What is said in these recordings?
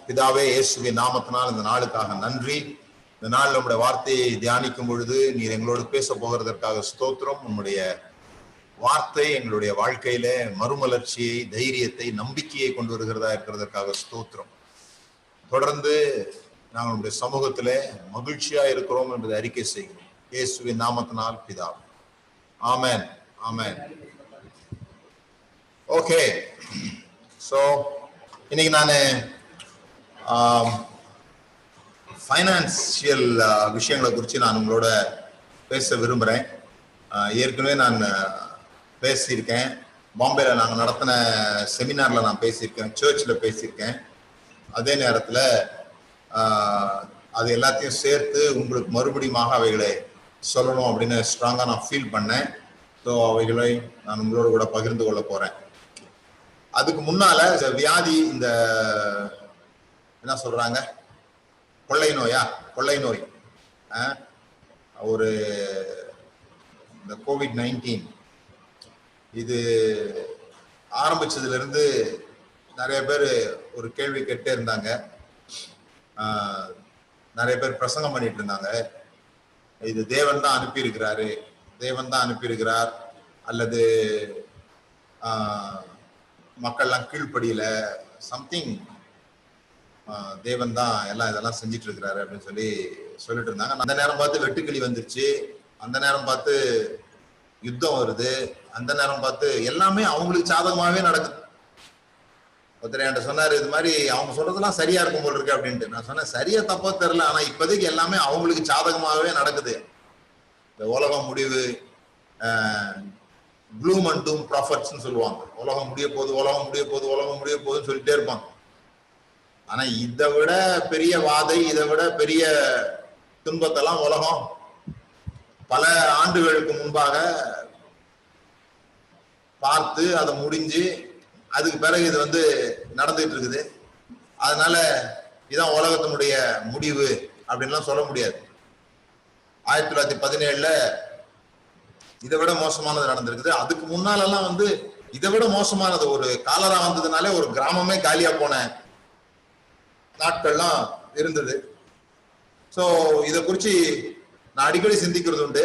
பிதாவே, இயேசுவின் நாமத்தினால் இந்த நாளுக்காக நன்றி. இந்த நாள் நம்முடைய வார்த்தையை தியானிக்கும் பொழுது நீர் எங்களோடு பேச போகிறதற்காக ஸ்தோத்திரம். உன்னுடைய வார்த்தை எங்களுடைய வாழ்க்கையில மறுமலர்ச்சியை, தைரியத்தை, நம்பிக்கையை கொண்டு வருகிறதா இருக்கிறதற்காக ஸ்தோத்திரம். தொடர்ந்து நாங்கள் நம்முடைய சமூகத்தில மகிழ்ச்சியா இருக்கிறோம் என்பதை அறிக்கை செய்கிறோம். இயேசுவின் நாமத்தினால் பிதாவே, ஆமென், ஆமென். ஓகே, சோ இன்னைக்கு நான் ஃபைனான்சியல் விஷயங்களை குறித்து நான் உங்களோட பேச விரும்புகிறேன். ஏற்கனவே நான் பேசியிருக்கேன். பாம்பேல நாங்கள் நடத்தின செமினாரில் நான் பேசியிருக்கேன், சர்ச்சில் பேசியிருக்கேன். அதே நேரத்தில் அது எல்லாத்தையும் சேர்த்து உங்களுக்கு மறுபடியும் அவைகளை சொல்லணும் அப்படின்னு ஸ்ட்ராங்காக நான் ஃபீல் பண்ணேன். ஸோ அவைகளை நான் உங்களோட கூட பகிர்ந்து கொள்ள போகிறேன். அதுக்கு முன்னால வியாதி, இந்த என்ன சொல்றாங்க, கொள்ளை நோய், ஒரு இந்த COVID-19 இது ஆரம்பிச்சதுல இருந்து நிறைய பேர் ஒரு கேள்வி கேட்டே இருந்தாங்க. நிறைய பேர் பிரசங்கம் பண்ணிட்டு இருந்தாங்க, இது தேவன் தான் அனுப்பியிருக்கிறார் அல்லது மக்கள்லாம் கீழ்ப்படியில, சம்திங் தேவன் தான் எல்லாம் இதெல்லாம் செஞ்சுட்டு இருக்கிறாரு அப்படின்னு சொல்லிட்டு இருந்தாங்க. அந்த நேரம் பார்த்து வெட்டுக்கிளி வந்துருச்சு, அந்த நேரம் பார்த்து யுத்தம் வருது, அந்த நேரம் பார்த்து எல்லாமே அவங்களுக்கு சாதகமாவே நடக்குது. ஒருத்தர் என்கிட்ட சொன்னாரு, இது மாதிரி அவங்க சொல்றதெல்லாம் சரியா இருக்கும் போல் இருக்கு அப்படின்ட்டு. நான் சொன்னேன், சரியா தப்போ தெரியல, ஆனா இப்போதைக்கு எல்லாமே அவங்களுக்கு சாதகமாகவே நடக்குது. இந்த உலகம் முடிவு, ப்ளூம் அண்ட் டூம் ப்ராஃபட்ஸ்ன்னு சொல்லுவாங்க. உலகம் முடிய போகுதுன்னு சொல்லிட்டே இருப்பாங்க. ஆனா இதை விட பெரிய வாதை, இதை விட பெரிய துன்பத்தெல்லாம் உலகம் பல ஆண்டுகளுக்கு முன்பாக பார்த்து அதை முடிஞ்சு அதுக்கு பிறகு இது நடந்துட்டு இருக்குது. அதனால இதான் உலகத்தினுடைய முடிவு அப்படின்லாம் சொல்ல முடியாது. 1917 இதை விட மோசமானது நடந்திருக்குது. அதுக்கு முன்னாலெல்லாம் இதை விட மோசமானது, ஒரு காலரா வந்ததுனாலே ஒரு கிராமமே காலியா போன நாட்கள்லாம் இருந்தது. ஸோ இதை குறித்து நான் அடிக்கடி சிந்திக்கிறது உண்டு.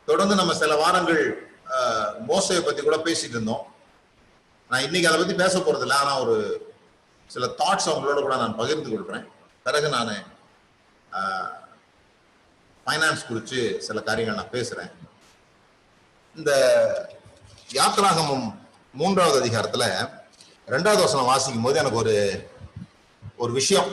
தொடர்ந்து நம்ம சில வாரங்கள் மோசையை பத்தி கூட பேசிட்டு இருந்தோம். நான் இன்னைக்கு அதை பத்தி பேச போறது இல்லை, ஆனா ஒரு சில தாட்ஸ் அவங்களோட கூட நான் பகிர்ந்து கொள்றேன். பிறகு நான் ஃபைனான்ஸ் குறித்து சில காரியங்கள் நான் பேசுறேன். இந்த யாத்ராகமம் 3வது அதிகாரத்துல 2வது வசனம் வாசிக்கும் போது எனக்கு ஒரு விஷயம்,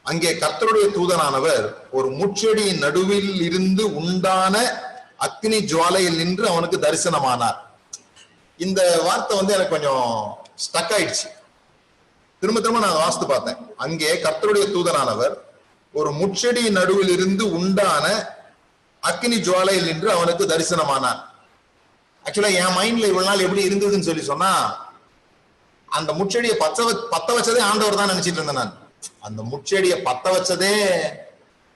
அங்கே கர்த்தருடைய தூதனானவர் ஒரு முட்செடியின் நடுவில் இருந்து உண்டான அக்னி ஜுவாலையில் நின்று அவனுக்கு தரிசனமானார். இந்த வார்த்தை எனக்கு கொஞ்சம் ஸ்டக் ஆயிடுச்சு. திரும்ப நான் வாசித்து பார்த்தேன். அங்கே கர்த்தருடைய தூதனானவர் ஒரு முட்செடி நடுவில் இருந்து உண்டான அக்கினி ஜுவாலையில் நின்று அவனுக்கு தரிசனமானார். ஆக்சுவலா என் மைண்ட்ல இவ்வளவு நாள் எப்படி இருந்ததுன்னு சொல்லி சொன்னா, அந்த முட்செடியை பத்த வச்சதே ஆண்டவர் தான் நினைச்சிட்டு இருந்தேன் நான். அந்த முட்செடியை பத்த வச்சதே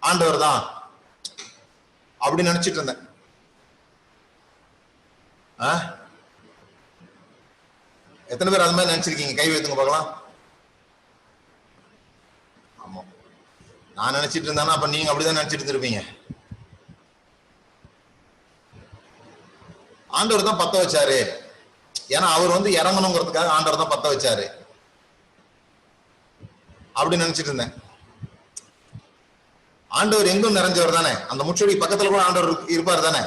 ஆண்டவர் தான் அப்படி நினைச்சிட்டு இருந்தேன். எத்தனை பேர் அது மாதிரி நினைச்சிருக்கீங்க? கை வைத்துங்க பார்க்கலாம். ஆமா, நான் நினைச்சிட்டு இருந்தானா அப்ப நீங்க அப்படிதான் நினைச்சிட்டு இருப்பீங்க. ஆண்டவர் தான் பத்த வச்சாரு. ஏன்னா அவர் வந்து இறங்கணுங்கிறதுக்காக ஆண்டவர் தான் பத்த வச்சாரு அப்படி நினைச்சிட்டு இருந்தேன். ஆண்டவர் எங்கும் நிறைஞ்சவர் தானே. அந்த முச்செடி பக்கத்துல கூட ஆண்டவர் இருப்பார் தானே.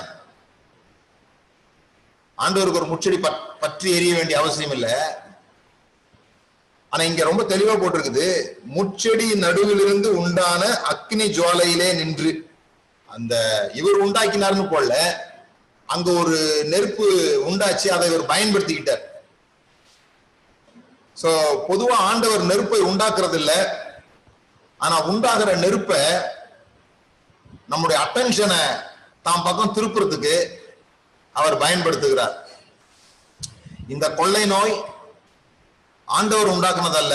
ஆண்டவருக்கு ஒரு முச்செடி பற்றி எரிய வேண்டிய அவசியம் இல்லை. ஆனா இங்க ரொம்ப தெளிவா போட்டிருக்குது, முச்செடி நடுவிலிருந்து உண்டான அக்னி ஜுவாலையிலே நின்று. அந்த இவர் உண்டாக்கினார்னு போல, அங்க ஒரு நெருப்பு உண்டாச்சு, அதை இவர் பயன்படுத்திக்கிட்டார். சோ பொதுவா ஆண்டவர் நெருப்பை உண்டாக்குறது இல்லை. ஆனா உண்டாகிற நெருப்பை நம்முடைய அட்டென்ஷனை தாம் பக்கம் திருப்புறதுக்கு அவர் பயன்படுத்துகிறார். இந்த கொள்ளை நோய் ஆண்டவர் உண்டாக்குனதல்ல.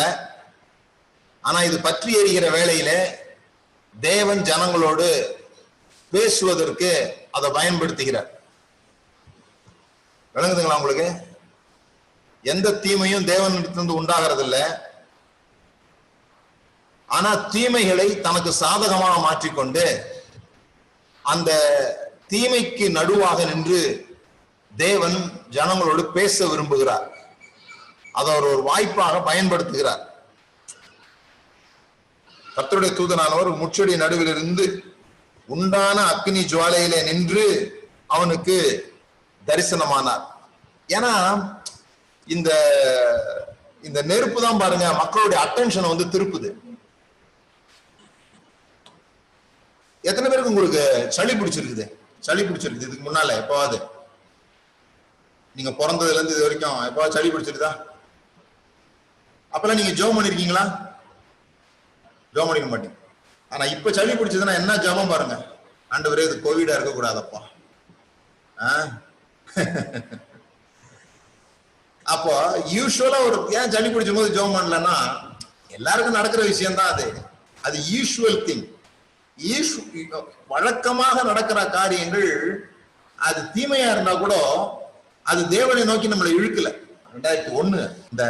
ஆனா இது பற்றி எரிகிற வேளையில தேவன் ஜனங்களோடு பேசுவதற்கு அதை பயன்படுத்துகிறார். விளங்குதுங்களா உங்களுக்கு? எந்த தீமையும் தேவனிடத்திலிருந்து உண்டாகிறது இல்லை. ஆனா தீமைகளை தனக்கு சாதகமாக மாற்றிக்கொண்டு அந்த தீமைக்கு நடுவாக நின்று தேவன் ஜனங்களோடு பேச விரும்புகிறார். அதை அவர் ஒரு வாய்ப்பாக பயன்படுத்துகிறார். கர்த்தருடைய தூதனானவர் முச்செடி நடுவில் இருந்து உண்டான அக்னி ஜுவாலையிலே நின்று அவனுக்கு தரிசனமானார். ஏன்னா இந்த இந்த நெருப்பு தான் பாருங்க மக்களுடைய அட்டென்ஷனை வந்து திருப்புது. எத்தனை பேருக்கு உங்களுக்கு சளி பிடிச்சிருக்குது? சளி பிடிச்சிருக்குது இதுக்கு முன்னால எப்பாவது? நீங்க பிறந்ததுல இருந்து இது வரைக்கும் எப்பாவது சளி பிடிச்சிருக்குதா? அப்பெல்லாம் நீங்க ஜெபம் பண்ணிருக்கீங்களா? ஜெபம் பண்ணிக்க மாட்டீங்க. ஆனா இப்ப சளி பிடிச்சதுன்னா என்ன ஜெபம் பாருங்க, ஆண்டவரே இது கோவிடா இருக்க கூடாதப்பா. அப்போ யூஸ்வலா ஒரு ஏன் சளி பிடிச்சும் போது ஜெபம் பண்ணலன்னா, எல்லாருக்கும் நடக்கிற விஷயம் தான் அது. அது யூஸ்வல் திங். வழக்கமாக நடக்கிற காரியங்கள் அது தீமையா இருந்தா கூட அது தேவனை நோக்கி நம்மளை இழுக்கல. 2001 இந்த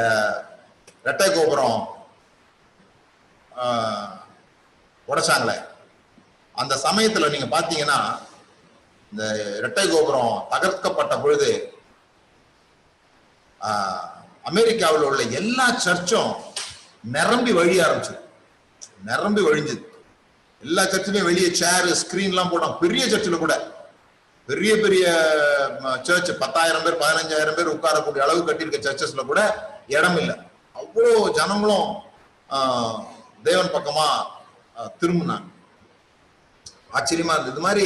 இரட்டை கோபுரம் உடைச்சாங்களே, அந்த சமயத்துல நீங்க பாத்தீங்கன்னா இந்த இரட்டை கோபுரம் தகர்க்கப்பட்ட பொழுது அமெரிக்காவில் உள்ள எல்லா சர்ச்சும் நிரம்பி வழிய ஆரம்பிச்சது. நிரம்பி வழிஞ்சது. எல்லா சர்ச்சிலையும் வெளியே சேர் ஸ்கிரீன் எல்லாம் போட்டாங்க. பெரிய சர்ச்சில் கூட, பெரிய பெரிய சர்ச் 10,000 பேர் 15,000 பேர் உட்காரக்கூடிய அளவு கட்டியிருக்க சர்ச்சஸ்ல கூட இடம் இல்லை. அவ்வளோ ஜனங்களும் தேவன் பக்கமா திரும்பினாங்க. ஆச்சரியமா இருந்தது. இது மாதிரி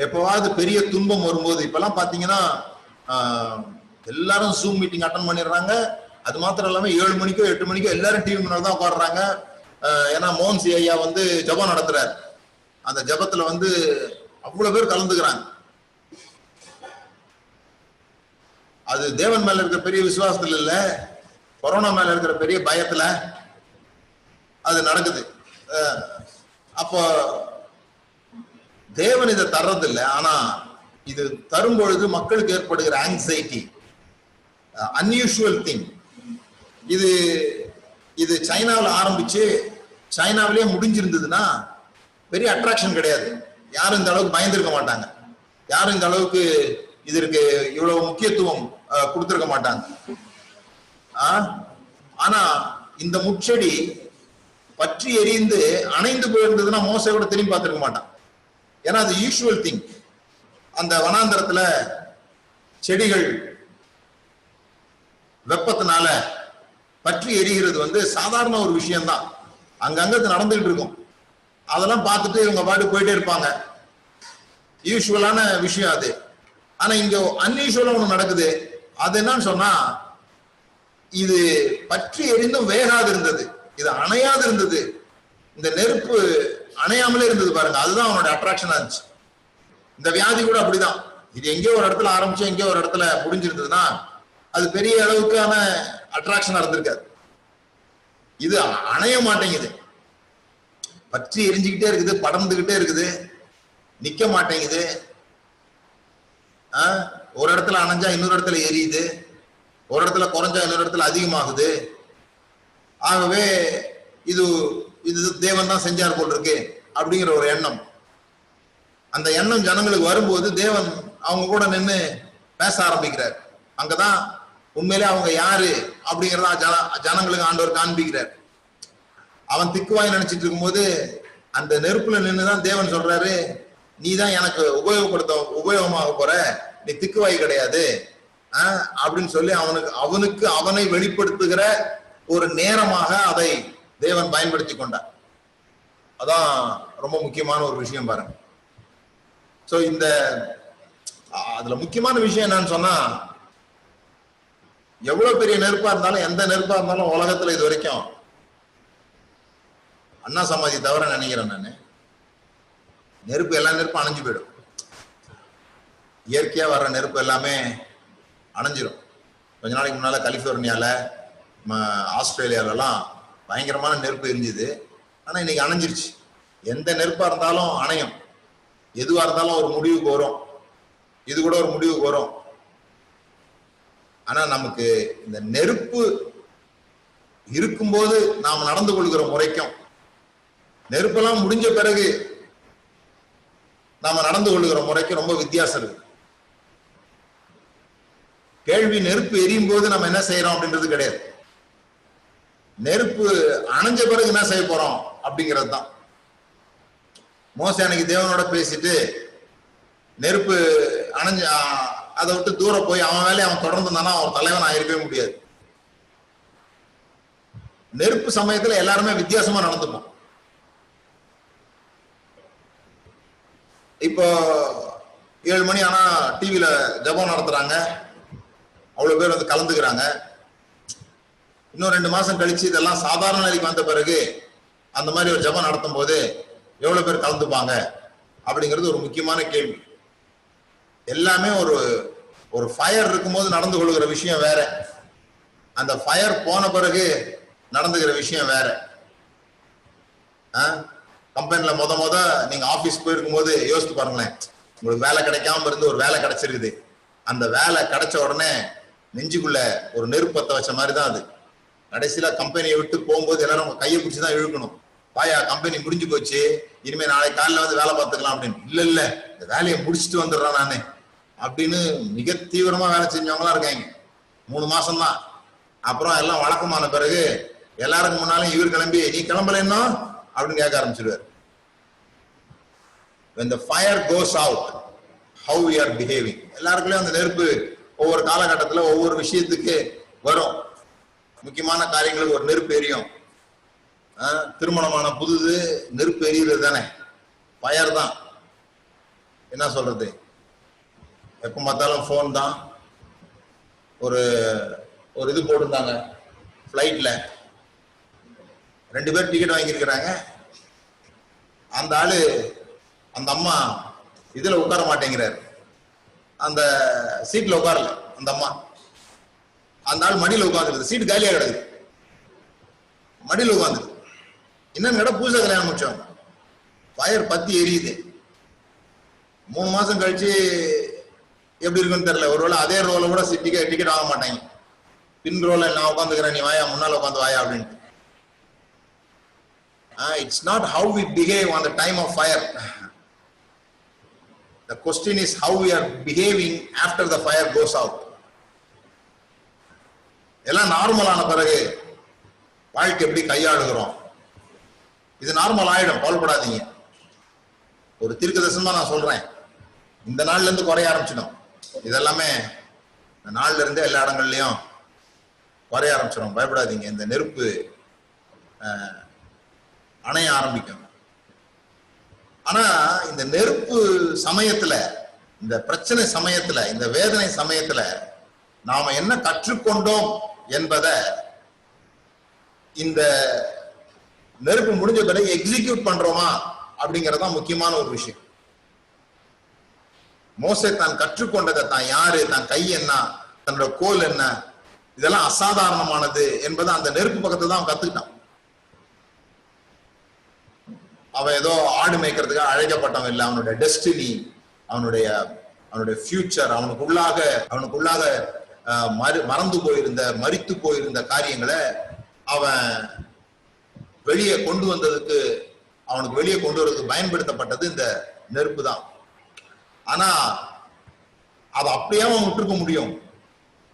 எப்பவாவது பெரிய துன்பம் வரும்போது, இப்பெல்லாம் பாத்தீங்கன்னா எல்லாரும் ஜூம் மீட்டிங் அட்டன் பண்ணிடுறாங்க. அது மாத்திரம் இல்லாம 7 மணிக்கோ 8 மணிக்கோ எல்லாரும் டிவி முன்னாடி தான் உட்காடுறாங்க. ஏன்னா மோகன்சி ஐயா வந்து ஜபம் நடத்துறாரு. அந்த ஜபத்துல வந்து அவ்வளவு பேர் கலந்துக்கிறாங்க. அது தேவன் மேல இருக்கிற பெரிய விசுவாசத்துல இல்ல, கொரோனா மேல இருக்கிற பெரிய பயத்துல அது நடக்குது. அப்போ தேவன் இதை தர்றது இல்லை. ஆனா இது தரும்பொழுது மக்களுக்கு ஏற்படுகிற ஆங்ஸைட்டி, அன்யூஷுவல் திங். இது சைனாவில் ஆரம்பிச்சு சைனாவிலேயே முடிஞ்சிருந்ததுன்னா பெரிய அட்ராக்ஷன் கிடையாது. யாரும் இந்த அளவுக்கு பயந்துருக்க மாட்டாங்க. யாரும் இந்த அளவுக்கு இதற்கு இவ்வளவு முக்கியத்துவம் கொடுத்திருக்க மாட்டாங்க. ஆனா இந்த முச்செடி பற்றி எரிந்து அணைந்து போயிருந்ததுன்னா மோசை கூட திரும்பி பார்த்திருக்க மாட்டான். ஏன்னா அது யூஷுவல் திங். அந்த வனாந்தரத்துல செடிகள் வெப்பத்தினால பற்றி எரிகிறது வந்து சாதாரண ஒரு விஷயம்தான். அங்கங்க நடந்துகிட்டு இருக்கும். அதெல்லாம் பார்த்துட்டு இவங்க பாட்டு போயிட்டே இருப்பாங்க. யூஸ்வலான விஷயம் அது. ஆனா இங்க அன்யூஷுவலா ஒண்ணு நடக்குது. அது என்னன்னு சொன்னா, இது பற்றி எரிந்தும் வேகாது இருந்தது, இது அணையாது இருந்தது. இந்த நெருப்பு அணையாமலே இருந்தது பாருங்க. அதுதான் அவனோட அட்ராக்ஷனா இருந்துச்சு. இந்த வியாதி கூட அப்படிதான். இது எங்கேயோ ஒரு இடத்துல ஆரம்பிச்சு எங்கேயோ ஒரு இடத்துல முடிஞ்சிருந்ததுன்னா அது பெரிய அளவுக்கான அட்ராக்ஷனா இருந்திருக்காது. இது அணைய மாட்டேங்குது, பற்றி எரிஞ்சுக்கிட்டே இருக்குது, படர்ந்துகிட்டே இருக்குது, நிக்க மாட்டேங்குது. ஒரு இடத்துல அணைஞ்சா இன்னொரு இடத்துல எரியுது, ஒரு இடத்துல குறைஞ்சா இன்னொரு இடத்துல அதிகமாகுது. ஆகவே இது இது தேவன் தான் செஞ்சார் போல் இருக்கு அப்படிங்கிற ஒரு எண்ணம். அந்த எண்ணம் ஜனங்களுக்கு வரும்போது தேவன் அவங்க கூட நின்று பேச ஆரம்பிக்கிறார். அங்கதான் உண்மையிலே அவங்க யாரு அப்படிங்கிறதா ஜனங்களுக்கு ஆண்டவர் காண்பிக்கிறார். அவன் திக்குவாய் நினைச்சிட்டு இருக்கும்போது அந்த நெருப்புல நின்றுதான் தேவன் சொல்றாரு, நீ தான் எனக்கு உபயோகமாக போற, நீ திக்குவாய் கிடையாது அப்படின்னு சொல்லி அவனை வெளிப்படுத்துகிற ஒரு நேரமாக அதை தேவன் பயன்படுத்தி கொண்டார். அதான் ரொம்ப முக்கியமான ஒரு விஷயம் பாருங்க. சோ இந்த அதுல முக்கியமான விஷயம் என்னன்னு சொன்னா, எவ்வளவு பெரிய நெருப்பா இருந்தாலும் எந்த நெருப்பா இருந்தாலும் உலகத்துல இது வரைக்கும் அண்ணா சமாதி தவிர நினைக்கிறேன் நானு, நெருப்பு எல்லா நெருப்பும் அணைஞ்சு போயிடும். இயற்கையா வர்ற நெருப்பு எல்லாமே அணைஞ்சிரும். கொஞ்ச நாளைக்கு முன்னால கலிபோர்னியால ஆஸ்திரேலியாலலாம் பயங்கரமான நெருப்பு எரிஞ்சுது. ஆனா இன்னைக்கு அணைஞ்சிருச்சு. எந்த நெருப்பா இருந்தாலும் அணையும், எதுவா இருந்தாலும் ஒரு முடிவுக்கு வரும். இது கூட ஒரு முடிவுக்கு வரும். ஆனா நமக்கு இந்த நெருப்பு இருக்கும்போது நாம் நடந்து கொள்கிற முறைக்கும் நெருப்பெல்லாம் முடிஞ்ச பிறகு நாம நடந்து கொள்கிற முறைக்கும் ரொம்ப வித்தியாசம் இருக்கு. கேள்வி நெருப்பு எரியும் போது நம்ம என்ன செய்யறோம் அப்படின்றது கிடையாது, நெருப்பு அணைஞ்ச பிறகு என்ன செய்ய போறோம் அப்படிங்கிறது தான். மோசே அன்னைக்கு தேவனோட பேசிட்டு நெருப்பு அணைஞ்ச அதை விட்டு தூரம் போய் அவன் வேலையை அவன் தொடர்ந்து இருந்தானா அவன் தலைவன் ஆயிருக்கவே முடியாது. நெருப்பு சமயத்துல எல்லாருமே வித்தியாசமா நடந்துப்போம். இப்போ 7 மணி ஆனா டிவியில ஜபம் நடத்துறாங்க, அவ்வளவு பேர் வந்து கலந்துக்கிறாங்க. இன்னும் 2 மாசம் கழிச்சு இதெல்லாம் சாதாரண நிலைக்கு வந்த பிறகு அந்த மாதிரி ஒரு ஜபம் நடத்தும் போது எவ்வளவு பேர் கலந்துப்பாங்க அப்படிங்கிறது ஒரு முக்கியமான கேள்வி. எல்லாமே ஒரு ஃபயர் இருக்கும்போது நடந்து கொள்கிற விஷயம் வேற, அந்த ஃபயர் போன பிறகு நடந்துகிற விஷயம் வேற. கம்பெனில முத நீங்க ஆபீஸ் போயிருக்கும் போது யோசித்து பாருங்களேன், உங்களுக்கு வேலை கிடைக்காம இருந்து ஒரு வேலை கிடைச்சிருக்குது. அந்த வேலை கிடைச்ச உடனே நெஞ்சுக்குள்ள ஒரு நெருப்பத்தை வச்ச மாதிரி தான் அது. கடைசியில கம்பெனியை விட்டு போகும்போது எல்லாரும் உங்க கையை பிடிச்சிதான் இழுக்கணும். பாயா கம்பெனி முடிஞ்சு போச்சு, இனிமே நாளைக்கு காலையில வந்து வேலை பார்த்துக்கலாம் அப்படின்னு. இல்ல இந்த வேலையை முடிச்சுட்டு வந்துடுறான் நானு அப்படின்னு மிக தீவிரமா வேலை செஞ்சவங்களா இருக்காங்க. 3 மாசம் தான். அப்புறம் எல்லாம் வழக்கமான பிறகு எல்லாருக்கும் முன்னாலும் இவர் கிளம்பி நீ கிளம்பலன்னா அப்படின்னு கேட்க ஆரம்பிச்சிருவார். When the fire goes out, how we are behaving. எல்லாருக்குள்ளயும் அந்த நெருப்பு ஒவ்வொரு காலகட்டத்துல ஒவ்வொரு விஷயத்துக்கு வரும். முக்கியமான காரியங்களுக்கு ஒரு நெருப்பு எரியும். திருமணமான புதுது நெருப்பு எரியுறது தானே, ஃபயர் தான். என்ன சொல்றது, எப்ப பார்த்தாலும் போன் தான். ஒரு இது போட்டிருந்தாங்க ஃபிளைட்ல, 2 பேர் டிக்கெட் வாங்கியிருக்கிறாங்க. அந்த ஆளு அந்த அம்மா இதுல உட்கார மாட்டேங்கிறாரு, அந்த சீட்ல உட்காரல அந்த அம்மா. அந்த ஆள் மடியில உட்காந்துருது, சீட் காலியா கிடக்குது, மடியில உட்காந்துருக்கு. இன்னும் இடம் பூசை கல்யாணம் முடிச்சவங்க, ஃபயர் பத்தி எரியுது. 3 மாசம் கழிச்சு எப்படி இருக்குன்னு தெரியல. ஒருவேளை அதே ரோல கூட டிக்கெட் வாங்க மாட்டாங்க. பின் ரோல நான் உட்காந்துக்கிறேன், நீ வாயா, முன்னால உட்காந்து வாயா அப்படின்ட்டு. It's not how we behave on the time of fire. The question is how we are behaving after the fire goes out. எல்லாம் நார்மலான பிறகு வாழ்க்கை எப்படி கையாளுகிறோம், இது நார்மல் ஆயிடும், கவலைப்படாதீங்க. ஒரு தீர்க்கதரிசனமா நான் சொல்றேன், இந்த நாள்ல இருந்து குறைய ஆரம்பிச்சிடும். இதெல்லாமே இந்த நாள்ல இருந்தே எல்லா இடங்கள்லயும் குறைய ஆரம்பிச்சிடும், பயப்படாதீங்க. இந்த நெருப்பு அணைய ஆரம்பிக்கும். ஆனா இந்த நெருப்பு சமயத்துல, இந்த பிரச்சனை சமயத்துல, இந்த வேதனை சமயத்துல நாம என்ன கற்றுக்கொண்டோம் என்பதை இந்த நெருப்பு முடிஞ்ச பிறகு எக்ஸிக்யூட் பண்றோமா அப்படிங்கறதுதான் முக்கியமான ஒரு விஷயம். மோசே தான் கற்றுக்கொண்டதை, தான் யாரு, தான் கை என்ன, தன்னோட கோல் என்ன, இதெல்லாம் அசாதாரணமானது என்பதை அந்த நெருப்பு பக்கத்துல தான் அவன் கத்துக்கிட்டான். அவன் ஏதோ ஆடு மேய்க்கிறதுக்காக அழைக்கப்பட்டவன் இல்லை. அவனுடைய டெஸ்டினி, அவனுடைய ஃபியூச்சர், அவனுக்குள்ளாக மறந்து போயிருந்த, மரித்து போயிருந்த காரியங்களை அவன் வெளியே கொண்டு வந்ததுக்கு, அவனுக்கு வெளியே கொண்டு வரதுக்கு பயன்படுத்தப்பட்டது இந்த நெருப்பு தான். ஆனா அதை அப்படியே அவன் விட்டுருக்க முடியும்?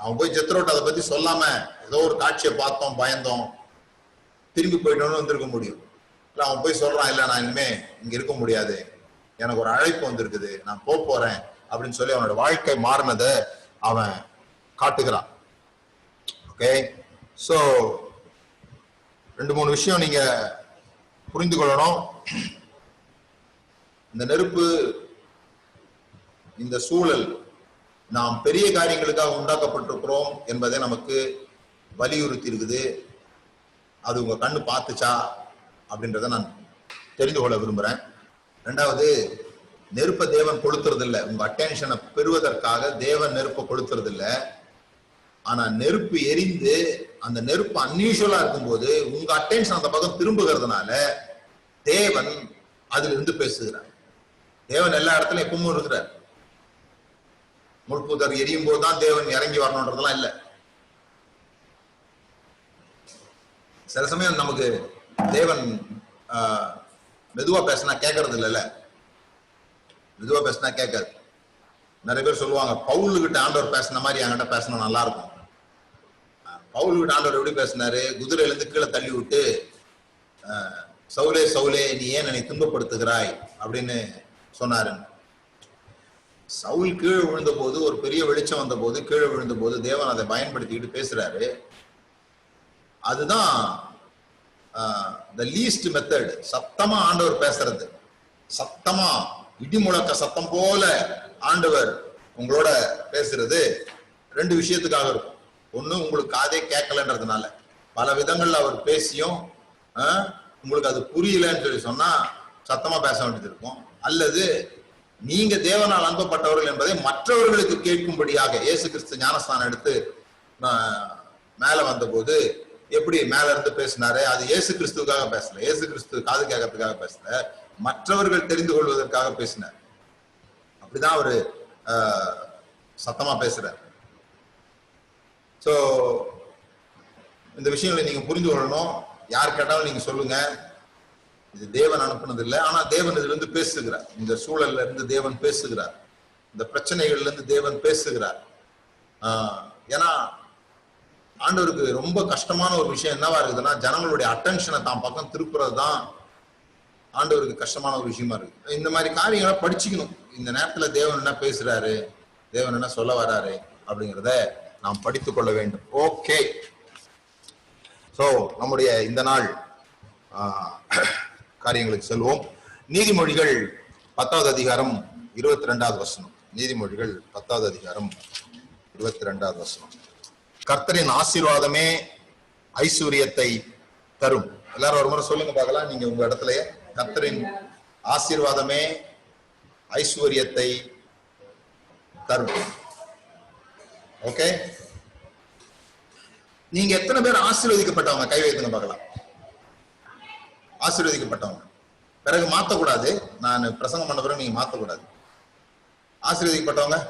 அவன் போய் ஜெத்ரோட்ட அதை பத்தி சொல்லாம ஏதோ ஒரு காட்சியை பார்த்தோம், பயந்தோம், திரும்பி போயிட்டோம்னு வந்திருக்க முடியும். இல்ல அவன் போய் சொல்றான், இல்ல நான் இனிமே இங்க இருக்க முடியாது, எனக்கு ஒரு அழைப்பு வந்திருக்குது, நான் போறேன் அப்படின்னு சொல்லி அவனோட வாழ்க்கை மாறினதை அவன் காட்டுகிறான். ஓகே, சோ 2-3 விஷயம் நீங்க புரிந்து கொள்ளணும். இந்த நெருப்பு, இந்த சூழல் நாம் பெரிய காரியங்களுக்காக உண்டாக்கப்பட்டிருக்கிறோம் என்பதை நமக்கு வலியுறுத்தி இருக்குது. அது உங்க கண்ணு பார்த்துச்சா அப்படின்றத நான் தெரிந்து கொள்ள விரும்புறேன். 2வது, நெருப்பை தேவன் கொளுத்துறது இல்லை. உங்க அட்டென்ஷனை பெறுவதற்காக தேவன் நெருப்பை கொளுத்துறது இல்லை. ஆனா நெருப்பு எரிந்து அந்த நெருப்பு அன்யூஷுவலா இருக்கும்போது உங்க அட்டென்ஷன் அந்த பக்கம் திரும்புகிறதுனால தேவன் அதுல இருந்து பேசுகிறார். தேவன் எல்லா இடத்துலயும் எப்பவும் இருக்கிறார். முள்புதர் எரியும் போதுதான் தேவன் இறங்கி வரணும்ன்றதெல்லாம் இல்லை. சில சமயம் நமக்கு தேவன் மெதுவா பேசினா கேட்கறது இல்லைல்ல. மெதுவா பேசினா கேட்காது. நிறைய பேர் சொல்லுவாங்க, பவுலுக்கிட்ட ஆண்டவர் பேசின மாதிரி என்கிட்ட பேசினா நல்லா இருக்கும். பவுலுக்கிட்ட ஆண்டவர் எப்படி பேசினாரு? குதிரையில இருந்து கீழே தள்ளி விட்டு, சவுலே சவுலே நீ ஏன் என்னை துன்பப்படுத்துகிறாய் அப்படின்னு சொன்னாரு. சவுல் கீழே விழுந்த போது, ஒரு பெரிய வெளிச்சம் வந்த போது, கீழே விழுந்த போது தேவன் அதை பயன்படுத்திக்கிட்டு பேசுறாரு. அதுதான் the least method. சத்தமா ஆண்டவர் பேசுறது, சத்தமா இடி முழக்க சத்தம் போல ஆண்டவர் உங்களோட பேசுறது 2 விஷயத்துக்காக இருக்கும். ஒண்ணு, உங்களுக்கு காதே கேட்கலன்றதுனால. பல விதங்கள்ல அவர் பேசியும் உங்களுக்கு அது புரியலன்னு சொல்லி சொன்னா சத்தமா பேச வேண்டியது இருக்கும். அல்லது நீங்க தேவனால் அனுப்பப்பட்டவர்கள் என்பதை மற்றவர்களுக்கு கேட்கும்படியாக. இயேசு கிறிஸ்து ஞானஸ்தானம் எடுத்து மேல வந்த போது எப்படி மேல இருந்து பேசினாரு? அது இயேசு கிறிஸ்துக்காக பேசல, இயேசு கிறிஸ்து காது கேட்கறதுக்காக பேசல, மற்றவர்கள் தெரிந்து கொள்வதற்காக பேசினார். அப்படிதான் அவரு சத்தமா பேசுறார். சோ இந்த விஷயங்களை நீங்க புரிந்து கொள்ளணும். யார் கேட்டாலும் நீங்க சொல்லுங்க, இது தேவன் அனுப்புனது இல்லை, ஆனா தேவன் இதுல இருந்து பேசுகிறார். இந்த சூழல்ல இருந்து தேவன் பேசுகிறார், இந்த பிரச்சனைகள்ல இருந்து தேவன் பேசுகிறார். ஏன்னா ஆண்டவருக்கு ரொம்ப கஷ்டமான ஒரு விஷயம் என்னவா இருக்குதுன்னா, ஜனங்களுடைய அட்டென்ஷனை தான் பக்கம் திருப்புறது தான் ஆண்டவருக்கு கஷ்டமான ஒரு விஷயமா இருக்கு. இந்த மாதிரி காரியங்களை படிச்சுக்கணும். இந்த நேரத்துல தேவன் என்ன பேசுறாரு, தேவன் என்ன சொல்ல வராரு அப்படிங்கிறத நாம் படித்துக் கொள்ள வேண்டும். ஓகே, சோ நம்முடைய இந்த நாள் காரியங்களுக்கு செல்வோம். நீதிமொழிகள் 10வது அதிகாரம் 22வது வசனம். நீதிமொழிகள் 10வது அதிகாரம் 22வது வசனம். கர்த்தரின் ஆசீர்வாதமே ஐஸ்வர்யத்தை தரும். எல்லாரும் ஒரு முறை சொல்லுங்க பார்க்கலாம். நீங்க உங்க இடத்துல, கர்த்தரின் ஆசீர்வாதமே ஐஸ்வர்யத்தை தரும். ஓகே, நீங்க எத்தனை பேர் ஆசீர்வதிக்கப்பட்டவங்க? கை வைத்துங்க பார்க்கலாம். ஆசீர்வதிக்கப்பட்டவங்க. பிறகு மாத்தக்கூடாது, நான் பிரசங்கம் பண்ண பிறகு நீங்க மாத்தக்கூடாது. ஆசீர்வதிக்கப்பட்டவங்க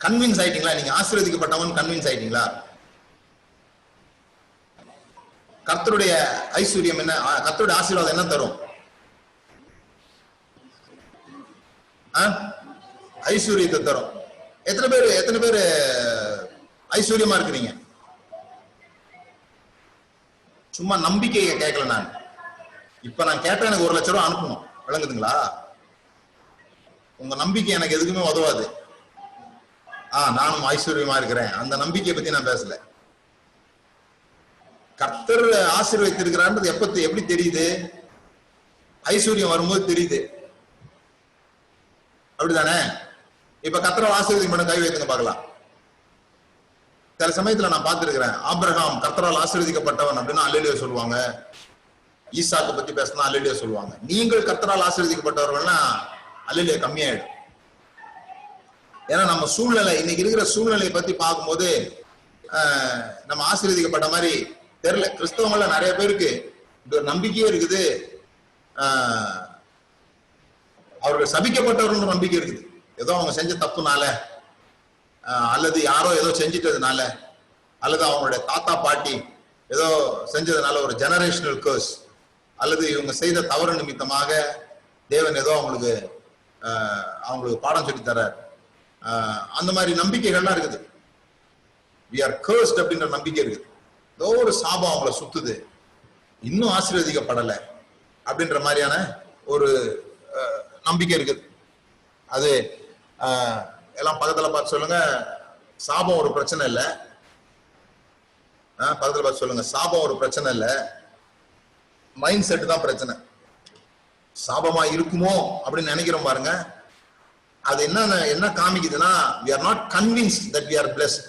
கன்வின்ஸ் ஆயிட்டீங்களா? நீங்க ஆசீர்வதிக்கப்பட்டவங்க கன்வின்ஸ் ஆயிட்டீங்களா? கர்த்தருடைய ஐஸ்வர்யம் என்ன, கர்த்தருடைய ஆசீர்வாதம் என்ன தரும்? ஐஸ்வர்யத்தை தரும். எத்தனை பேர் ஐஸ்வர்யமா இருக்கிறீங்க? சும்மா நம்பிக்கையை கேட்கல. நான் இப்ப நான் கேட்டேன், எனக்கு 1 லட்சம் ரூபாய் அனுப்பணும். விளங்குதுங்களா? உங்க நம்பிக்கை எனக்கு எதுக்குமே உதவாது. நானும் ஐஸ்வர்யமா இருக்கிறேன், அந்த நம்பிக்கையை பத்தி நான் பேசல. கர்த்தர் ஆசீர்வதித்திருக்கிறான்றது எப்படி தெரியுது? ஐஸ்வர்யம் வரும்போது தெரியுது. அப்படிதானே? இப்ப கர்த்தரை ஆசீர்வதிக்கும் பண்ண கை வைத்துங்க பார்க்கலாம். சில சமயத்துல நான் பார்த்திருக்கிறேன், ஆபிரகாம் கர்த்தரால் ஆசீர்வதிக்கப்பட்டவன் அப்படின்னு அல்லேலூயா சொல்லுவாங்க. ஈசாக்கு பத்தி பேசினா அல்லேலூயா சொல்லுவாங்க. நீங்கள் கர்த்தரால் ஆசீர்வதிக்கப்பட்டவர்கள்னா அல்லேலூயா கம்மியாயிடும். ஏன்னா நம்ம சூழ்நிலை, இன்னைக்கு இருக்கிற சூழ்நிலையை பத்தி பார்க்கும்போது நம்ம ஆசீர்வதிக்கப்பட்ட மாதிரி தெரியல. கிறிஸ்தவங்கள நிறைய பேருக்கு நம்பிக்கையே இருக்குது, அவர்கள் சபிக்கப்பட்டவர்கள் நம்பிக்கை இருக்குது. ஏதோ அவங்க செஞ்ச தப்புனால, அல்லது யாரோ ஏதோ செஞ்சிட்டதுனால, அல்லது அவங்களுடைய தாத்தா பாட்டி ஏதோ செஞ்சதுனால ஒரு ஜெனரேஷனல் கர்ஸ், அல்லது இவங்க செய்த தவறு நிமித்தமாக தேவன் ஏதோ அவங்களுக்கு பாடம் சொல்லி தர்றார். அந்த மாதிரி நம்பிக்கைகள்லாம் இருக்குது. we are cursed அப்படின்ற நம்பிக்கை இருக்குது. ஏதோ ஒரு சாபம் அவங்கள சுத்துது, இன்னும் ஆசீர்வதிக்கப்படலை அப்படின்ற மாதிரியான ஒரு நம்பிக்கை இருக்குது. அது எல்லாம் பக்கத்துல பார்த்து சொல்லுங்க, சாபம் ஒரு பிரச்சனை இல்லை. பக்கத்துல பார்த்து சொல்லுங்க, சாபம் ஒரு பிரச்சனை இல்லை, மைண்ட் செட் தான் பிரச்சனை. சாபமா இருக்குமோ அப்படின்னு நினைக்கிறோம் பாருங்க, அது என்ன காமிக்குதுன்னா we are not convinced that we are blessed.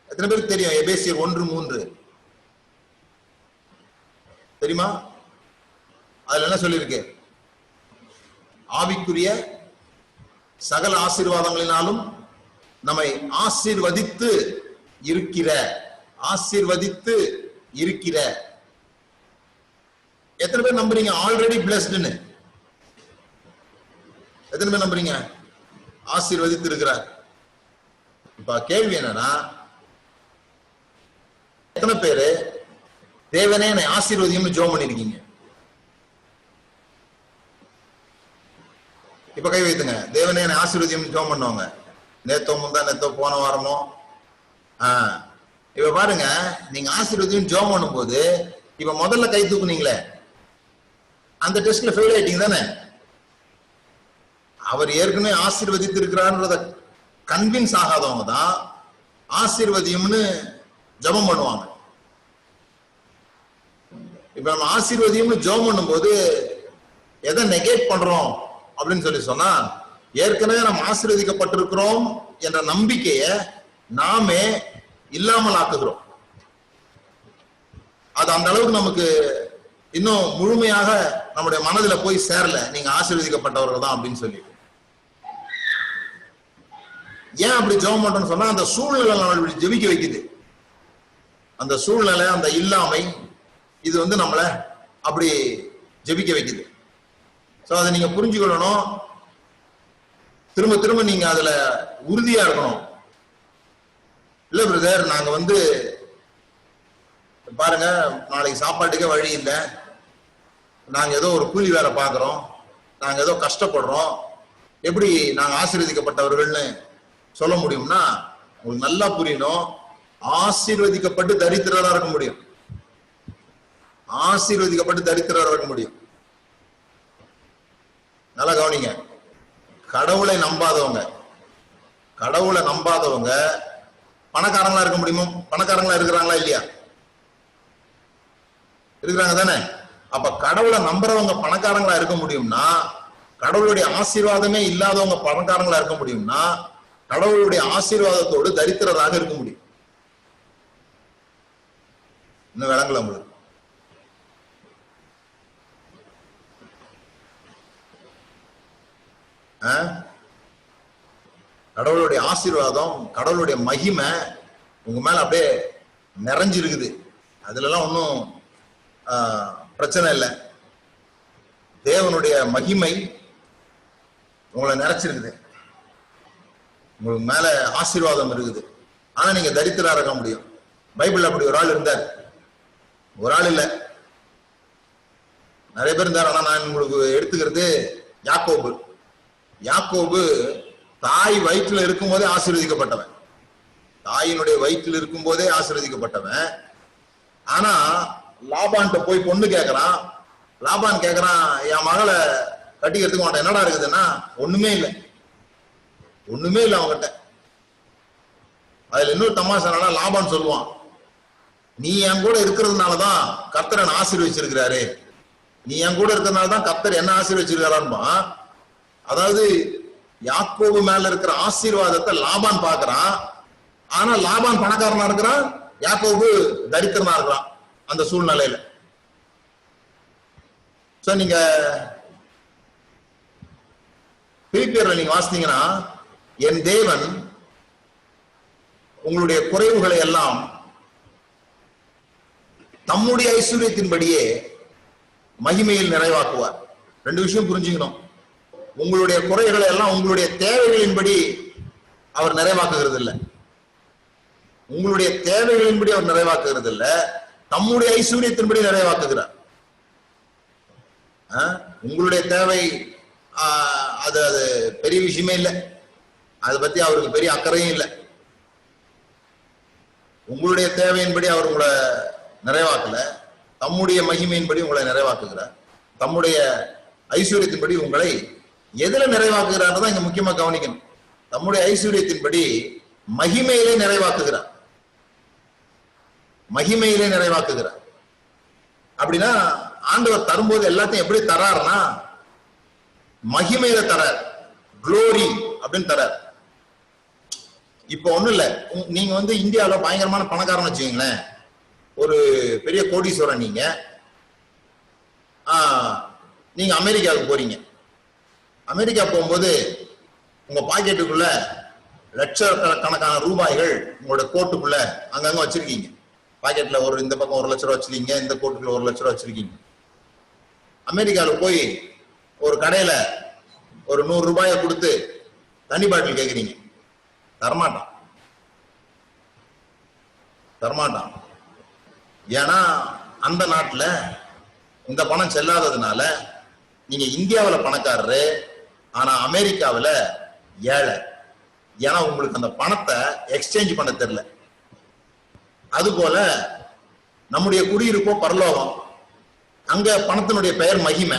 எத்தனை பேருக்கு தெரியும் எபேசியர் 1:3 தெரியுமா? அதுல என்ன சொல்லியிருக்கு? ஆவிக்குரிய சகல ஆசீர்வாதங்களினாலும் நம்மை ஆசீர்வதித்து இருக்கிற. எத்தனை பேர் நம்புறீங்க ஆல்ரெடி பிளஸ்ட்னு? எத்தனை பேர் நம்புறீங்க ஆசீர்வதித்து இருக்கிறார்? இப்ப கேள்வி என்னன்னா, எத்தனை பேரு தேவனே என்னை ஆசீர்வதியும்னு ஜெபம் பண்ணிருக்கீங்க? இப்ப கை வைத்துங்க. தேவனே என்னை ஆசீர்வதியும் ஜெபம் பண்ணுவாங்க. நேத்தோ போன வாரமோ. இப்ப பாருங்க, நீங்க ஆசீர்வதியும் ஜெபம் பண்ணும்போது இப்ப முதல்ல கை தூக்குனீங்களே, அந்த டெஸ்ட்ல ஃபெயில் ஆயிட்டீங்க தானே? அவர் ஏற்கனவே ஆசீர்வதித்து இருக்கிறார்ன்றத கன்வின்ஸ் ஆகாதவங்க தான் ஆசீர்வதியும்னு ஜெபம் பண்ணுவாங்க. இப்ப நம்ம ஆசீர்வதியும்னு ஜெபம் பண்ணும்போது எதை நெகேட் பண்றோம் அப்படின்னு சொன்னா, ஏற்கனவே நம்ம ஆசீர்வதிக்கப்பட்டிருக்கிறோம் என்ற நம்பிக்கையை நாமே இல்லாமல் ஆக்குகிறோம். அது அந்த அளவுக்கு நமக்கு இன்னும் முழுமையாக நம்முடைய மனதில் போய் சேரல, நீங்க ஆசீர்வதிக்கப்பட்டவர்கள் தான் அப்படின்னு சொல்லி. ஏன் அப்படி ஜெபம் பண்றோம்னு சொன்னா, அந்த சூழ்நிலை நம்மளை ஜெபிக்க வைக்குது. அந்த சூழ்நிலை, அந்த இல்லாமை, இது நம்மளை அப்படி ஜெபிக்க வைக்குது. சோ அதை நீங்க புரிஞ்சுக்கணும். திரும்ப திரும்ப நீங்க அதுல உறுதியா இருக்கணும். இல்ல பிரதர், நாங்க பாருங்க, நாளைக்கு சாப்பாட்டுக்கே வழி இல்லை, நாங்க ஏதோ ஒரு கூலி வேலை பாக்குறோம், நாங்க ஏதோ கஷ்டப்படுறோம், எப்படி நாங்க ஆசீர்வதிக்கப்பட்டவர்கள்னு சொல்ல முடியும்னா, உங்களுக்கு நல்லா புரியணும். ஆசீர்வதிக்கப்பட்டு தரித்திரரா இருக்க முடியும். ஆசீர்வதிக்கப்பட்டு தரித்திரரா இருக்க முடியும். நல்லா கவனிங்க. கடவுளை நம்பாதவங்க பணக்காரங்களா இருக்க முடியுமா? பணக்காரங்களா இருக்கிறாங்களா இல்லையா? இருக்கிறாங்க தானே? அப்ப கடவுளை நம்புறவங்க பணக்காரங்களா இருக்க முடியும்னா, கடவுளுடைய ஆசீர்வாதமே இல்லாதவங்க பணக்காரங்களா இருக்க முடியும்னா, கடவுளுடைய ஆசீர்வாதத்தோடு தரித்திரராக இருக்க முடியும். இன்னும் விளங்கல உங்களுக்கு? கடவுளுடைய ஆசீர்வாதம், கடவுளுடைய மகிமை உங்க மேல அப்படியே நிறைஞ்சிருக்குது. அதுல எல்லாம் ஒன்றும் பிரச்சனை இல்லை. தேவனுடைய மகிமை உங்களை நிறைச்சிருக்குது, உங்களுக்கு மேல ஆசீர்வாதம் இருக்குது. ஆனா நீங்க தரித்திரா இருக்க முடியும். பைபிள் அப்படி ஒரு ஆள் இருந்தார், ஒரு ஆள் இல்ல, நிறைய பேர் இருந்தார். ஆனா நான் உங்களுக்கு எடுத்துக்கிறது யாக்கோபு தாய் வயிற்றுல இருக்கும் போதே ஆசீர்வதிக்கப்பட்டவன். தாயினுடைய வயிற்றில் இருக்கும் போதே ஆசீர்வதிக்கப்பட்டவன். ஆனா லாபான்ட்ட போய் பொண்ணு கேட்கறான். லாபான் கேட்கறான், என் மகளை கட்டிக்கிறதுக்கு உன்ட்ட என்னடா இருக்குதுன்னா, ஒண்ணுமே இல்லை அவங்ககிட்ட. அதுல இன்னொரு தமாஷா, லாபான் சொல்லுவான், நீ என் கூட இருக்கிறதுனாலதான் கர்த்தர் என்ன ஆசீர்வதிச்சிருக்கிறாரு, நீ என் கூட இருக்கிறதுனாலதான் கர்த்தர் என்ன ஆசீர்வதிச்சிருக்காரான்பா. அதாவது யாக்கோபு மேல இருக்கிற ஆசீர்வாதத்தை லாபான் பாக்குறான். ஆனா லாபான் பணக்காரனா இருக்கிறான், யாக்கோபு தரித்திரனா இருக்கிறான். அந்த சூழ்நிலையில. நீங்க பிலிப்பியர்ல நீங்க வாசித்தீங்கன்னா, என் தேவன் உங்களுடைய குறைவுகளை எல்லாம் தம்முடைய ஐஸ்வர்யத்தின்படியே மகிமையில் நிறைவாக்குவார். ரெண்டு விஷயம் புரிஞ்சுக்கணும். உங்களுடைய குறைகளை எல்லாம் உங்களுடைய தேவைகளின்படி அவர் நிறைவாக்குகிறது இல்லை. உங்களுடைய தேவைகளின்படி அவர் நிறைவாக்குகிறது இல்லை, தம்முடைய ஐஸ்வர்யத்தின்படி நிறைவாக்குகிறார். உங்களுடைய தேவை அது அது பெரிய விஷயமே இல்லை, அதை பத்தி அவருக்கு பெரிய அக்கறையும் இல்லை. உங்களுடைய தேவையின்படி அவர் உங்களை நிறைவாக்கல, தம்முடைய மகிமையின்படி உங்களை நிறைவாக்குகிறார். தம்முடைய ஐஸ்வர்யத்தின்படி உங்களை எதுல நிறைவாக்குகிறார் தான் இங்க முக்கியமா கவனிக்கணும். தம்முடைய ஐஸ்வர்யத்தின்படி மகிமையிலே நிறைவாக்குகிறார். மகிமையிலே நிறைவாக்குகிறார். அப்படின்னா ஆண்டவர் தரும்போது எல்லாத்தையும் எப்படி தராருன்னா மகிமையில தரார், குளோரி அப்படின்னு தரார். இப்ப ஒண்ணும் இல்ல, நீங்க இந்தியாவில பயங்கரமான பணக்காரன் வச்சுக்கீங்களேன், ஒரு பெரிய கோடீஸ்வரன். நீங்க அமெரிக்காவுக்கு போறீங்க. அமெரிக்கா போகும்போது உங்க பாக்கெட்டுக்குள்ள லட்சக்கணக்கான ரூபாய்கள் உங்களோட கோட்டுக்குள்ள அங்கங்க வச்சிருக்கீங்க. பாக்கெட்ல இந்த பக்கம் 1 லட்ச ரூபா வச்சிருக்கீங்க, இந்த கோட்டுக்குள்ள 1 லட்ச ரூபா வச்சிருக்கீங்க. அமெரிக்காவில் போய் ஒரு கடையில ஒரு 100 ரூபாயை கொடுத்து தண்ணி பாட்டில் கேட்குறீங்க, தரமாட்டான். ஏன்னா அந்த நாட்டில் இந்த பணம் செல்லாததுனால நீங்க இந்தியாவில் பணக்காரரு, ஆனா அமெரிக்காவில் ஏழை. ஏன்னா உங்களுக்கு அந்த பணத்தை எக்ஸ்சேஞ்ச் பண்ண தெரியல. அதுபோல நம்முடைய குடியிருப்போ பரலோகம், அங்க பணத்தினுடைய பெயர் மகிமை.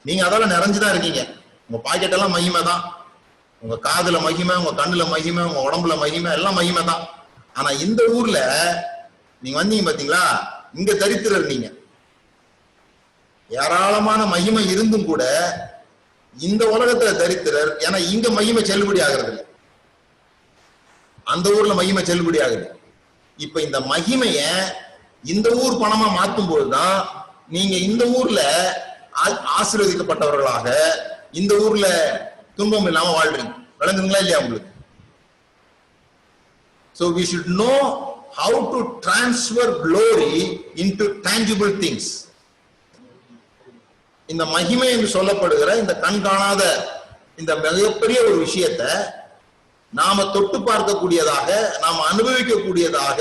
நீங்க அதால நிறைஞ்சுதான் இருக்கீங்க. உங்க பாக்கெட் எல்லாம் மகிமை தான், உங்க காதுல மகிமை, உங்க கண்ணுல மகிமை, உங்க உடம்புல மகிமை, எல்லாம் மகிமை தான். ஆனா இந்த ஊர்ல நீங்க வந்தீங்க பாத்தீங்களா, இங்க தரித்திரர். நீங்க ஏராளமான மகிமை இருந்தும் கூட இந்த உலகத்துல தரித்திரர். ஏன்னா இங்க மகிமை செல்லுபடி ஆகிறது இல்லை, அந்த ஊர்ல மகிமை செல்லுபடி ஆகுது. இப்ப இந்த மகிமைய இந்த ஊர் பணமா மாற்றும் போதுதான் நீங்க இந்த ஊர்ல ஆசீர்வதிக்கப்பட்டவர்களாக, இந்த ஊர்ல துன்பம் இல்லாம வாழ்றீங்க. விளங்குங்களா இல்லையா உங்களுக்கு? So we should know how to transfer glory into tangible things. இந்த மகிமை என்று சொல்லப்படுகிற இந்த கண் காணாத இந்த மிகப்பெரிய ஒரு விஷயத்தை நாம தொட்டு பார்க்கக்கூடியதாக, நாம அனுபவிக்கக்கூடியதாக,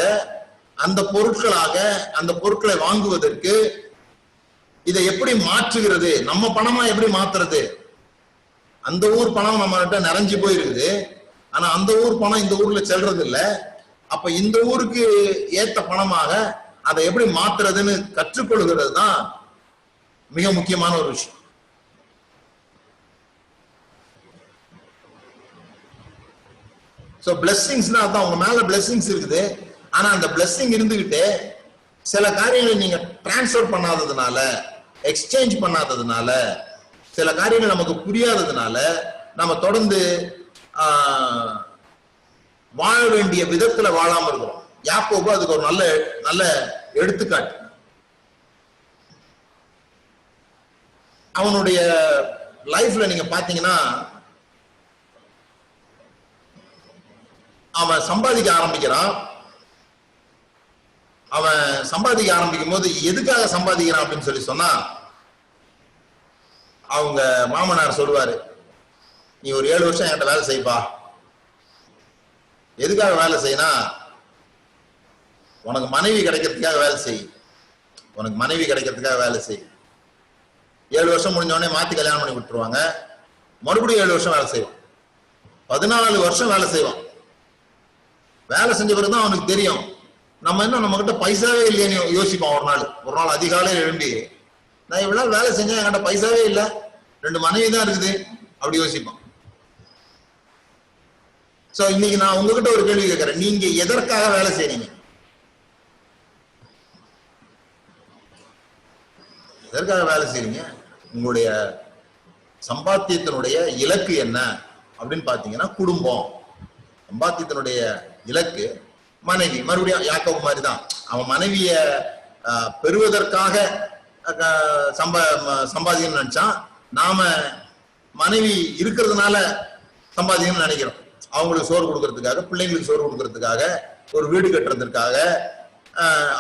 அந்த பொருட்களாக, அந்த பொருட்களை வாங்குவதற்கு இதை எப்படி மாற்றுகிறது, நம்ம பணமா எப்படி மாத்துறது? அந்த ஊர் பணம் நம்ம கிட்ட நிறைஞ்சு போயிருக்குது, ஆனா அந்த ஊர் பணம் இந்த ஊர்ல செல்றது இல்ல. அப்ப இந்த ஊருக்கு ஏத்த பணமாக அதை எப்படி மாத்துறதுன்னு கற்றுக்கொள்கிறது தான் மிக முக்கியமான ஒரு விஷயம். பிளெஸிங்ஸ்னா அதான், உங்க மேல பிளெஸிங்ஸ் இருக்குது, ஆனா அந்த பிளெஸிங் இருந்துகிட்டு சில காரியங்களை நீங்க டிரான்ஸ்ஃபர் பண்ணாததுனால, எக்ஸ்சேஞ்ச் பண்ணாததுனால, சில காரியங்கள் நமக்கு புரியாததுனால நம்ம தொடர்ந்து வாழ வேண்டிய விதத்துல வாழாம இருக்கிறோம். யாக்கோபு அதுக்கு ஒரு நல்ல நல்ல எடுத்துக்காட்டு. அவனுடைய லைஃப்ல நீங்க பாத்தீங்கன்னா, அவன் சம்பாதிக்க ஆரம்பிக்கிறான். அவன் சம்பாதிக்க ஆரம்பிக்கும் போது எதுக்காக சம்பாதிக்கிறான் அப்படின்னு சொல்லி சொன்னா, அவங்க மாமனார் சொல்லுவாரு, நீ ஒரு 7 வருஷம் என்கிட்ட வேலை செய்ப்பா. எதுக்காக வேலை செய்யனா, உனக்கு மனைவி கிடைக்கிறதுக்காக வேலை செய், உனக்கு மனைவி கிடைக்கிறதுக்காக வேலை செய். 7 வருஷம் முடிஞ்ச உடனே மாத்தி கல்யாணம் பண்ணி விட்டுருவாங்க. மறுபடியும் 7 வருஷம் வேலை செய்வான். 14 வருஷம் வேலை செய்வான். வேலை செஞ்ச பிறகுதான் அவனுக்கு தெரியும், நம்ம என்ன நம்ம கிட்ட பைசாவே இல்லையேன்னு யோசிப்பான். ஒரு நாள் அதிகாலையில் எழும்பி, நான் இவ்வளவு நாள் வேலை செஞ்சேன், என்கிட்ட பைசாவே இல்லை, 2 மனைவி தான் இருக்குது, அப்படி யோசிப்பான். சோ இன்னைக்கு நான் உங்ககிட்ட ஒரு கேள்வி கேட்கிறேன், நீங்க எதற்காக வேலை செய்றீங்க? எதற்காக வேலை செய்றீங்க? உங்களுடைய சம்பாத்தியத்தினுடைய இலக்கு என்ன அப்படின்னு பாத்தீங்கன்னா குடும்பம். சம்பாத்தியத்தினுடைய இலக்கு மனைவி. மறுபடியும் யாக்கோபு மாதிரி தான், அவன் மனைவிய பெறுவதற்காக சம்பாதிக்கணும்னு நினைச்சான். நாம மனைவி இருக்கிறதுனால சம்பாதிக்கணும்னு நினைக்கிறோம். அவங்களுக்கு சோறு கொடுக்கறதுக்காக, பிள்ளைங்களுக்கு சோறு கொடுக்கறதுக்காக, ஒரு வீடு கட்டுறதுக்காக,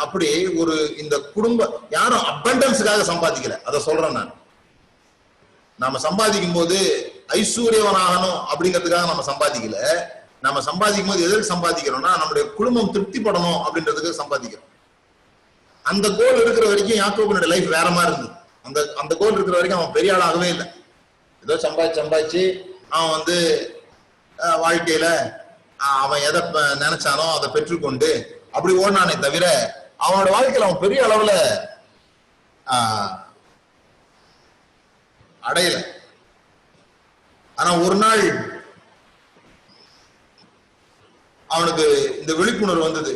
அப்படி ஒரு இந்த குடும்ப யாரும் அபண்டன்ஸுக்காக சம்பாதிக்கல. அதை சொல்றேன் நான். நாம சம்பாதிக்கும் போது ஐஸ்வர்யவனாகணும் அப்படிங்கிறதுக்காக நம்ம சம்பாதிக்கல. நம்ம சம்பாதிக்கும் போது எதற்கு சம்பாதிக்கிறோம்னா நம்முடைய குடும்பம் திருப்திப்படணும் அப்படின்றதுக்கு சம்பாதிக்கிறோம். அந்த கோல் இருக்கிற வரைக்கும் யாக்கோபனுடைய லைஃப் வேற மாதிரி இருந்தது. அந்த கோல் இருக்கிற வரைக்கும் அவன் பெரிய ஆளாகவே இல்லை. ஏதோ சம்பாதிச்சு அவன் வாழ்க்கையில அவன் எதை நினைச்சானோ அதை பெற்றுக்கொண்டு அப்படி ஓடினானே தவிர அவனோட வாழ்க்கையில அவன் பெரிய அளவுல அடையல. ஆனா ஒரு நாள் அவனுக்கு இந்த விழிப்புணர்வு வந்தது.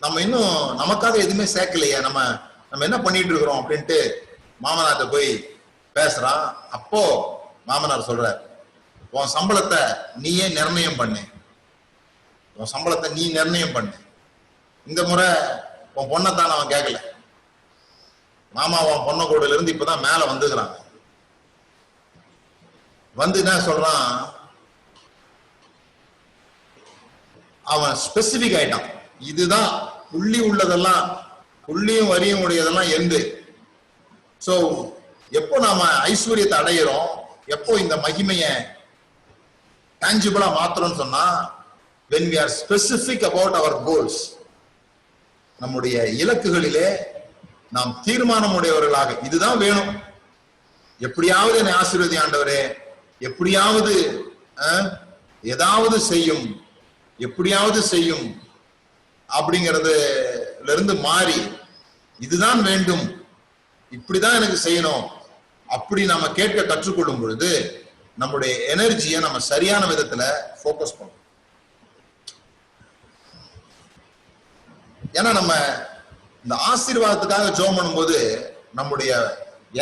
நம்ம இன்னும் நமக்காக எதுவுமே சேர்க்கலையே, நம்ம என்ன பண்ணிட்டு இருக்கிறோம் அப்படின்ட்டு மாமனார்ட்ட போய் பேசுறான். அப்போ மாமனார் சொல்ற, உன் சம்பளத்தை நீயே நிர்ணயம் பண்ணு, உன் சம்பளத்தை நீ நிர்ணயம் பண்ணு. இந்த முறை உன் பொண்ணைத்தான் அவன் கேட்கல. மாமா உன் பொண்ணை கூடல இருந்து இப்பதான் மேல வந்துக்கிறாங்க. வந்து என்ன சொல்றான், அவன் ஸ்பெசிபிக் ஆயிட்டான். இதுதான் புள்ளி உள்ளதெல்லாம், புள்ளியும் வரியும் உடையதெல்லாம் எந்து. சோ எப்போ நாம ஐஸ்வர்யத்தை அடையிறோம், எப்போ இந்த மகிமையை டான்ஜிபிளா மாத்திரம்னு சொன்னா, when we are specific about our goals, நம்முடைய இலக்குகளிலே நாம் தீர்மானம் உடையவர்களாக, இதுதான் வேணும், எப்படியாவது என்னை ஆசீர்வதி ஆண்டவரே, எப்படியாவது ஏதாவது செய்யும், எப்படியாவது செய்யும் அப்படிங்கறதுல இருந்து மாறி இதுதான் வேண்டும், இப்படிதான் எனக்கு செய்யணும் அப்படி நம்ம கேட்க கற்றுக்கொள்ளும் பொழுது நம்முடைய எனர்ஜியை நம்ம சரியான விதத்துல போக்கஸ் பண்ணும். ஏன்னா நம்ம இந்த ஆசீர்வாதத்துக்காக ஜெபம் பண்ணும்போது நம்முடைய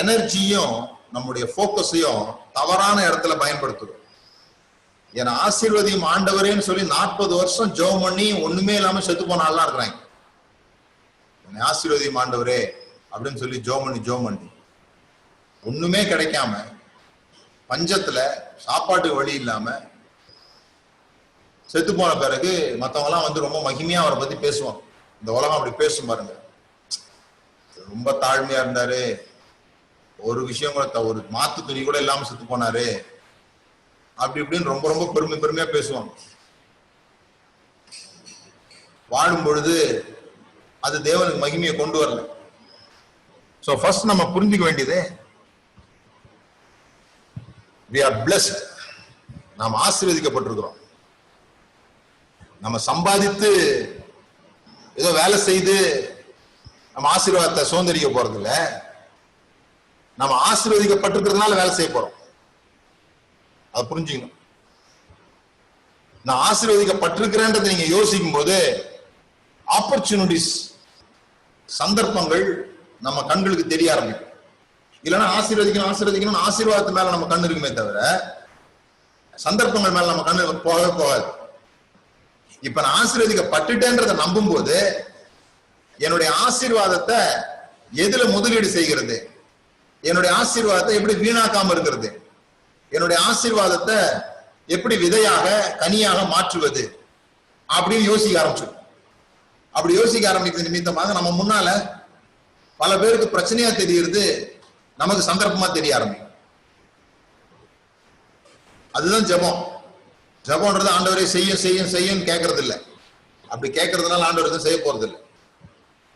எனர்ஜியும் நம்முடைய போக்கஸையும் தவறான இடத்துல பயன்படுத்துறோம். ஏன்னா ஆசீர்வதியும் ஆண்டவரேன்னு சொல்லி 40 வருஷம் ஜெபம் பண்ணி ஒண்ணுமே இல்லாம செத்து போன ஆள்லாம் இருக்கிறாங்க. ஆசீர்வதியும் ஆண்டவரே அப்படின்னு சொல்லி ஜெபம் பண்ணி ஒண்ணுமே கிடைக்காம, பஞ்சத்துல சாப்பாட்டுக்கு வழி இல்லாம செத்து போன பிறகு மத்தவங்க எல்லாம் ரொம்ப மகிமையா அவரை பத்தி பேசுவாங்க. இந்த உலகம் அப்படி பேசும் பாருங்க, ரொம்ப தாழ்மையா இருந்தாரு, ஒரு விஷயம் கூட, ஒரு மாத்து துணி கூட இல்லாம செத்து போனாரு, அப்படி இப்படின்னு ரொம்ப ரொம்ப பெருமையா பேசுவாங்க. வாழும் பொழுது அது தேவனுக்கு மகிமையை கொண்டு வரல. சோ ஃபர்ஸ்ட் நம்ம புரிஞ்சுக்க வேண்டியது, we are blessed, நாம் ஆசீர்வதிக்கப்பட்டிருக்கிறோம். நம்ம சம்பாதித்து ஏதோ வேலை செய்து நம்ம ஆசீர்வாதத்தை சுதந்திரிக்க போறது இல்ல, நம்ம ஆசீர்வதிக்கப்பட்டிருக்கிறதுனால வேலை செய்ய போறோம். அதை புரிஞ்சுக்கணும். நான் ஆசீர்வதிக்கப்பட்டிருக்கிறேன்றதை நீங்க யோசிக்கும் போது ஆப்பர்ச்சுனிட்டிஸ், சந்தர்ப்பங்கள் நம்ம கண்களுக்கு தெரிய ஆரம்பிக்கும். இல்லைன்னா ஆசீர்வதிக்கணும் ஆசீர்வாதத்து மேல நம்ம கண்ணு இருக்குமே தவிர சந்தர்ப்பங்கள் மேல நம்ம கண்ணு போகவே போகாது. இப்ப நான் ஆசீர்வதிக்கப்பட்டுட்டேன்றதை நம்பும் போது என்னுடைய ஆசீர்வாதத்தை எதுல முதலீடு செய்கிறது, என்னுடைய ஆசீர்வாதத்தை எப்படி வீணாக்காம இருக்கிறது, என்னுடைய ஆசீர்வாதத்தை எப்படி விதையாக கனியாக மாற்றுவது அப்படின்னு யோசிக்க ஆரம்பிச்சோம். அப்படி யோசிக்க ஆரம்பிக்கிறது நிமித்தமாக நம்ம முன்னால பல பேருக்கு பிரச்சனையா தெரியுது, நமக்கு சந்தர்ப்பமா தெரிய ஆரம்பிக்கும். அதுதான் ஜெபம். ஜெபம்ன்றது ஆண்டவரை செய்யும் கேட்கறது இல்லை. அப்படி கேட்கறதுனால ஆண்டவர் எதுவும் செய்ய போறது இல்லை.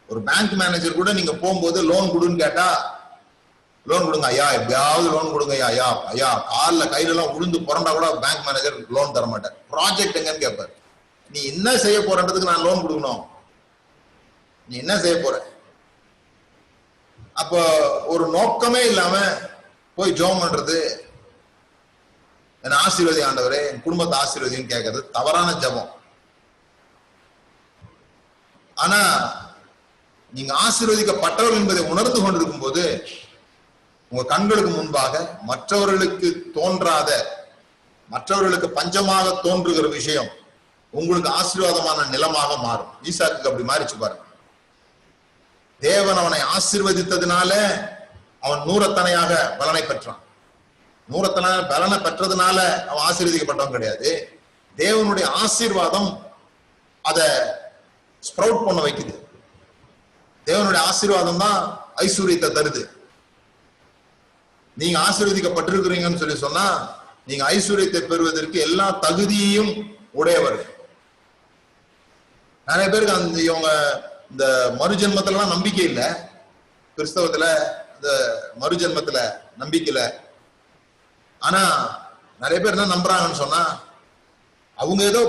ஒரு பேங்க் மேனேஜர் கூட நீங்க போகும்போது லோன் கொடுன்னு கேட்டா, லோன் கொடுங்க ஐயா, எப்படியாவது லோன் கொடுங்க ஐயா, ஐயா காலில் கையில எல்லாம் உளுந்து புரண்டா கூட பேங்க் மேனேஜர் லோன் தர மாட்டார். ப்ராஜெக்ட் எங்கன்னு கேட்பாரு. நீ என்ன செய்ய போறன்றதுக்கு நான் லோன் கொடுக்கணும், நீ என்ன செய்ய போற? அப்போ ஒரு நோக்கமே இல்லாம போய் ஜெபம் பண்றது, என்ன ஆசீர்வதி ஆண்டவரே, என் குடும்பத்தை ஆசீர்வதின்னு கேட்கறது தவறான ஜெபம். ஆனா நீங்க ஆசீர்வதிக்கப்பட்டவர்கள் என்பதை உணர்ந்து கொண்டிருக்கும் போது உங்க கண்களுக்கு முன்பாக மற்றவர்களுக்கு தோன்றாத, மற்றவர்களுக்கு பஞ்சமாக தோன்றுகிற விஷயம் உங்களுக்கு ஆசீர்வாதமான நிலமாக மாறும். ஈசாக்கு அப்படி மாறிச்சு பாருங்க. தேவன் அவனை ஆசீர்வதித்ததுனால அவன் நூறத்தனையாக பலனை பெற்றான். நூறத்தனையாக பலனை பெற்றதுனால அவன் ஆசீர்வதிக்கப்பட்டவன் கிடையாது. தேவனுடைய ஆசீர்வாதம் அத ஸ்ப்ரவுட் பண்ண வைக்குது. தேவனுடைய ஆசீர்வாதம் தான் ஐஸ்வர்யத்தை தருது. நீங்க ஆசீர்வதிக்கப்பட்டிருக்கிறீங்கன்னு சொல்லி சொன்னா நீங்க ஐஸ்வர்யத்தை பெறுவதற்கு எல்லா தகுதியையும் உடையவர்கள். நிறைய பேருக்கு அந்த இவங்க இந்த மறுஜென்மத்துல எல்லாம் நம்பிக்கை இல்லை. கிறிஸ்தவத்துல இந்த மறுஜென்மத்துல நம்பிக்கை இல்லை. ஆனா நிறைய பேர் என்ன நம்புறாங்கன்னு சொன்னா, அவங்க ஏதோ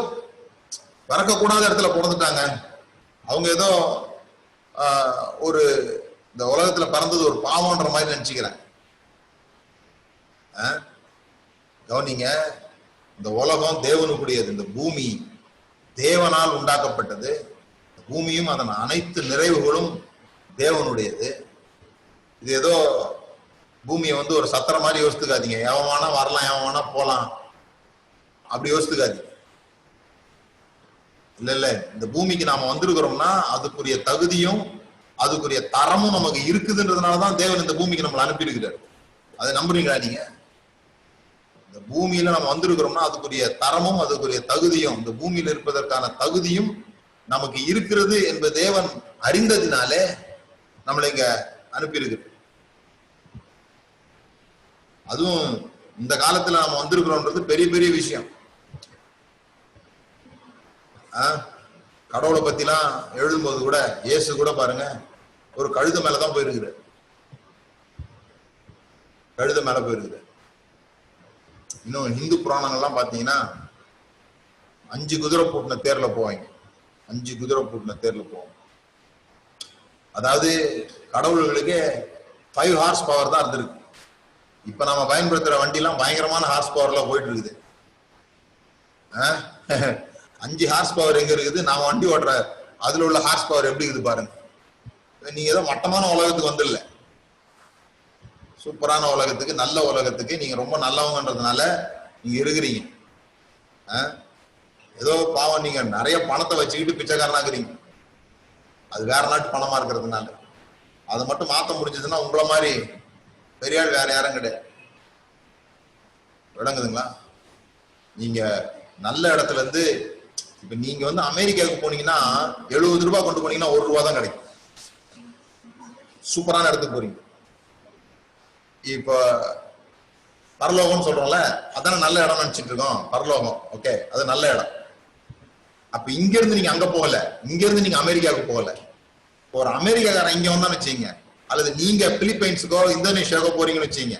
பறக்கக்கூடாத இடத்துல பிறந்துட்டாங்க, அவங்க ஏதோ ஒரு இந்த உலகத்துல பிறந்தது ஒரு பாவம்ன்ற மாதிரி நினைச்சுக்கிறேன். கவனிங்க, இந்த உலகம் தேவனுக்குரியது. இந்த பூமி தேவனால் உண்டாக்கப்பட்டது. பூமியும் அதன் அனைத்து நிறைவுகளும் தேவனுடையது. இது ஏதோ பூமியை ஒரு சத்திர மாதிரி யோசித்துக்காதீங்க. எவனா வரலாம், எவனா போலாம் அப்படி யோசித்துக்காதீங்க. இல்ல இல்ல, இந்த பூமிக்கு நாம வந்திருக்கிறோம்னா அதுக்குரிய தகுதியும் அதுக்குரிய தரமும் நமக்கு இருக்குதுன்றதுனாலதான் தேவன் இந்த பூமிக்கு நம்மளை அனுப்பியிருக்கிறார். அதை நம்புறீங்களா நீங்க? இந்த பூமியில நம்ம வந்திருக்கிறோம்னா அதுக்குரிய தரமும் அதுக்குரிய தகுதியும், இந்த பூமியில இருப்பதற்கான தகுதியும் நமக்கு இருக்கிறது என்பது தேவன் அறிந்ததினாலே நம்மளை இங்க அனுப்பியிருக்கு. அதுவும் இந்த காலத்துல நம்ம வந்திருக்கிறோம்ன்றது பெரிய பெரிய விஷயம். கடவுளை பத்தி எல்லாம் எழுதும்போது கூட இயேசு கூட பாருங்க ஒரு கழுத மேலதான் போயிருக்குது. கழுத மேல போயிருக்குது. இன்னும் இந்து புராணங்கள்லாம் பாத்தீங்கன்னா 5 குதிரை பூட்டின தேர்ல போவாங்க. 5 குதிரை பூட்டின தேர்ல போவாங்க. அதாவது கடவுள்களுக்கு 5 ஹார்ஸ் பவர் தான் இருந்திருக்கு. இப்ப நம்ம பயன்படுத்துற வண்டி எல்லாம் பயங்கரமான ஹார்ஸ் பவர்ல போயிட்டு இருக்குது. 5 ஹார்ஸ் பவர் எங்க இருக்குது? நாம வண்டி ஓட்டுற அதுல உள்ள ஹார்ஸ் பவர் எப்படி இருக்குது பாருங்க. நீங்க ஏதோ மட்டமான உலகத்துக்கு வந்துடல, சூப்பரான உலகத்துக்கு, நல்ல உலகத்துக்கு நீங்க ரொம்ப நல்லவங்கன்றதுனால நீங்க இருக்கிறீங்க. ஏதோ பாவம் நீங்க நிறைய பணத்தை வச்சுக்கிட்டு பிச்சைக்காரனாக்குறீங்க. அது வேற நாட்டு பணமா இருக்கிறதுனால. அதை மட்டும் மாத்த முடிஞ்சதுன்னா உங்களை மாதிரி பெரிய ஆள் வேற யாரும் கிடையாது. விளங்குதுங்களா? நீங்க நல்ல இடத்துல இருந்து இப்ப நீங்க அமெரிக்காவுக்கு போனீங்கன்னா 70 ரூபாய் கொண்டு போனீங்கன்னா 1 ரூபா தான் கிடைக்கும். சூப்பரான இடத்துக்கு போறீங்க. இப்ப பரலோகம்னு சொல்றோம்ல, அதான நல்ல இடம் நினைச்சிட்டு இருக்கோம். பரலோகம் ஓகே, அது நல்ல இடம். அப்ப இங்க இருந்து நீங்க அங்க போகல, இங்க இருந்து நீங்க அமெரிக்காவுக்கு போகல. ஒரு அமெரிக்காக்காரன் இங்க வந்தான்னு வச்சுங்க, அல்லது நீங்க பிலிப்பைன்ஸுக்கோ இந்தோனேஷியாவுக்கோ போறீங்கன்னு வச்சுங்க.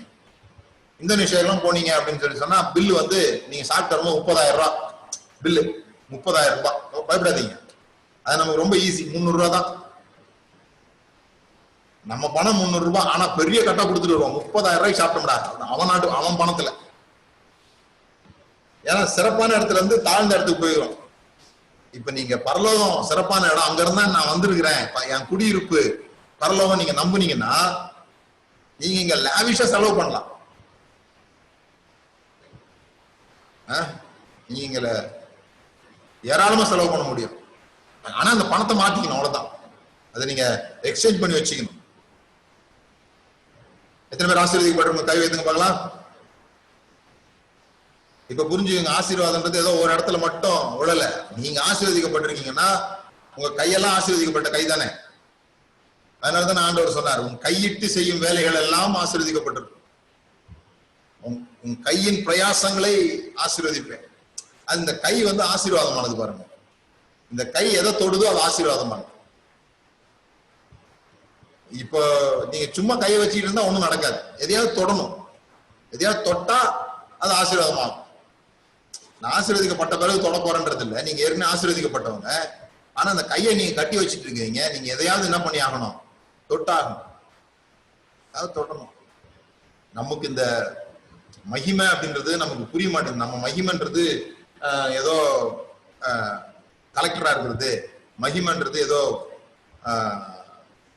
இந்தோனேஷியாவுக்கு போனீங்க அப்படின்னு சொல்லி சொன்னா பில்லு நீங்க சாப்பிட்டு 30,000 ரூபாய் பில்லு. 30,000 ரூபாய். பயப்படாதீங்க, அது நமக்கு ரொம்ப ஈஸி. 300 ரூபாய் தான் நம்ம பணம். 300 ரூபாய். ஆனா பெரிய கட்டா கொடுத்துட்டு வருவோம். 30,000 ரூபாய்க்கு சாப்பிட்டோம்டா அவன் நாட்டு அவன் பணத்துல. ஏன்னா சிறப்பான இடத்துல இருந்து தாழ்ந்த இடத்துக்கு போயிடும். இப்ப நீங்க பரலோகம் சிறப்பான இடம், அங்க இருந்தா நான் வந்திருக்கிறேன், என் குடியிருப்பு பரலோகம் நீங்க நம்புனீங்கன்னா நீங்க இங்க லாவிஷா செலவு பண்ணலாம். நீங்க ஏராளமா செலவு பண்ண முடியும். ஆனா அந்த பணத்தை மாத்திக்கணும், அவ்வளவுதான். அதை நீங்க எக்ஸ்சேஞ்ச் பண்ணி வச்சுக்கணும். எத்தனை பேர் ஆசீர்வதிக்கப்பட்டிருக்க கை வைத்துங்க பார்க்கலாம். இப்ப புரிஞ்சுக்கங்க, ஆசீர்வாதம்ன்றது ஏதோ ஒரு இடத்துல மட்டும் உழல. நீங்க ஆசீர்வதிக்கப்பட்டிருக்கீங்கன்னா உங்க கையெல்லாம் ஆசீர்வதிக்கப்பட்ட கை தானே. அதனாலதான் ஆண்டவர் சொன்னார், உன் கையிட்டு செய்யும் வேலைகள் எல்லாம் ஆசீர்வதிக்கப்பட்டிருக்கும். உன் கையின் பிரயாசங்களை ஆசீர்வதிப்பேன். அது இந்த கை ஆசீர்வாதமானது பாருங்க. இந்த கை எதை தொடுதோ அது ஆசீர்வாதமானது. இப்போ நீங்க சும்மா கையை வச்சுட்டு இருந்தா ஒண்ணும் நடக்காது. எதையாவது தொடணும். எதையாவது தொட்டா அது ஆசீர்வாதமாகும். நான் ஆசீர்வதிக்கப்பட்ட பிறகு தொட போறேன்றது இல்லை, நீங்க ஏற்கனவே ஆசீர்வதிக்கப்பட்டவங்க. ஆனா அந்த கையை நீங்க கட்டி வச்சுட்டு இருக்கீங்க. நீங்க எதையாவது என்ன பண்ணி ஆகணும்? தொட்டாகணும். அதாவது தொடணும். நமக்கு இந்த மகிமை அப்படின்றது நமக்கு புரிய மாட்டேங்குது. நம்ம மகிமைன்றது ஏதோ கலெக்டரா இருக்கிறது, மகிமைன்றது ஏதோ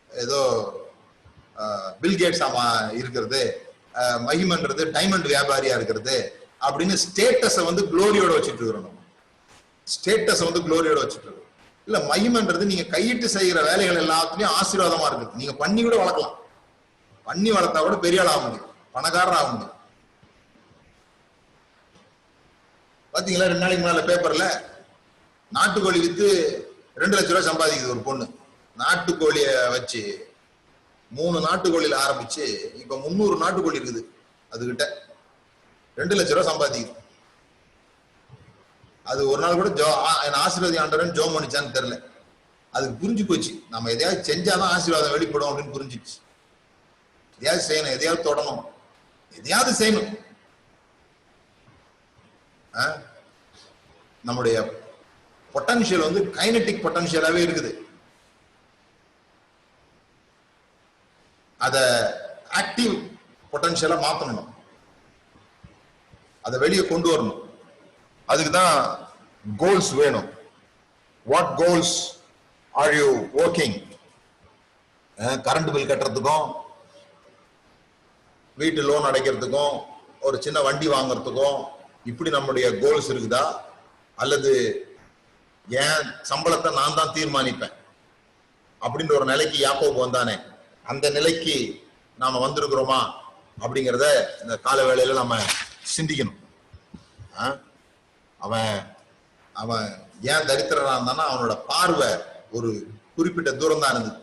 ஏதோ பில்கேட்ஸ் இருக்கிறது, மகிமைன்றது டைமண்ட் வியாபாரியா இருக்கிறது அப்படின்னு ஸ்டேட்டஸை குளோரியோட வச்சுட்டு இருக்கிறோம். நம்ம ஸ்டேட்டஸை குளோரியோட வச்சுட்டு இருக்கோம். இல்ல மகிமைன்றது நீங்க கையிட்டு செய்கிற வேலைகள் எல்லாத்துலயும் ஆசீர்வாதமா இருக்கு. நீங்க பண்ணி கூட வளர்க்கலாம், பண்ணி வளர்த்தா கூட பெரிய ஆள் ஆக முடியும், பணக்காரர் ஆக முடியும். பாத்தீங்களா 2 நாளைக்கு முன்னால பேப்பர்ல நாட்டுக்கோழி வித்து 2 லட்சம் ரூபாய் சம்பாதிக்குது ஒரு பொண்ணு. நாட்டுக்கோழிய வச்சு 3 நாட்டுக்கோழியில ஆரம்பிச்சு இப்ப 300 நாட்டுக்கோழி இருக்குது அதுகிட்ட. 2 லட்சம் ரூபாய் சம்பாதிக்குது. அது ஒரு நாள் கூட ஆசீர்வாதி ஆண்டவன் ஜோம் பண்ணிச்சான்னு தெரியல. அதுக்கு புரிஞ்சு போச்சு, நம்ம எதையாவது செஞ்சாதான் ஆசீர்வாதம் வெளிப்படும் அப்படின்னு புரிஞ்சிச்சு. எதையாவது செய்யணும், எதையாவது தொடணும், எதையாவது செய்யணும். நம்முடைய பொட்டன்ஷியல் வந்து கைனடிக் பொட்டன்ஷியலாவே இருக்குது. அத ஆக்டிவ் பொட்டன்ஷியலா மாத்தணும், அதை வெளியே கொண்டு வரணும். அதுக்குதான் கோல்ஸ் வேணும். What goals are you working? Current bill கட்டுறதுக்கும், வீட்டு லோன் அடைக்கிறதுக்கும், ஒரு சின்ன வண்டி வாங்குறதுக்கும் இப்படி நம்முடைய கோல்ஸ் இருக்குதா? அல்லது ஏன் சம்பளத்தை நான் தான் தீர்மானிப்பேன் அப்படின்ற ஒரு நிலைக்கு யாக்கோபு வந்தானே, அந்த நிலைக்கு நாம வந்திருக்கிறோமா அப்படிங்கிறத இந்த கால வேளையில நம்ம சிந்திக்கணும். அவன் அவன் ஏன் தரித்திரனா இருந்தானா, அவனோட பார்வை ஒரு குறிப்பிட்ட தூரம் தான் இருந்தது.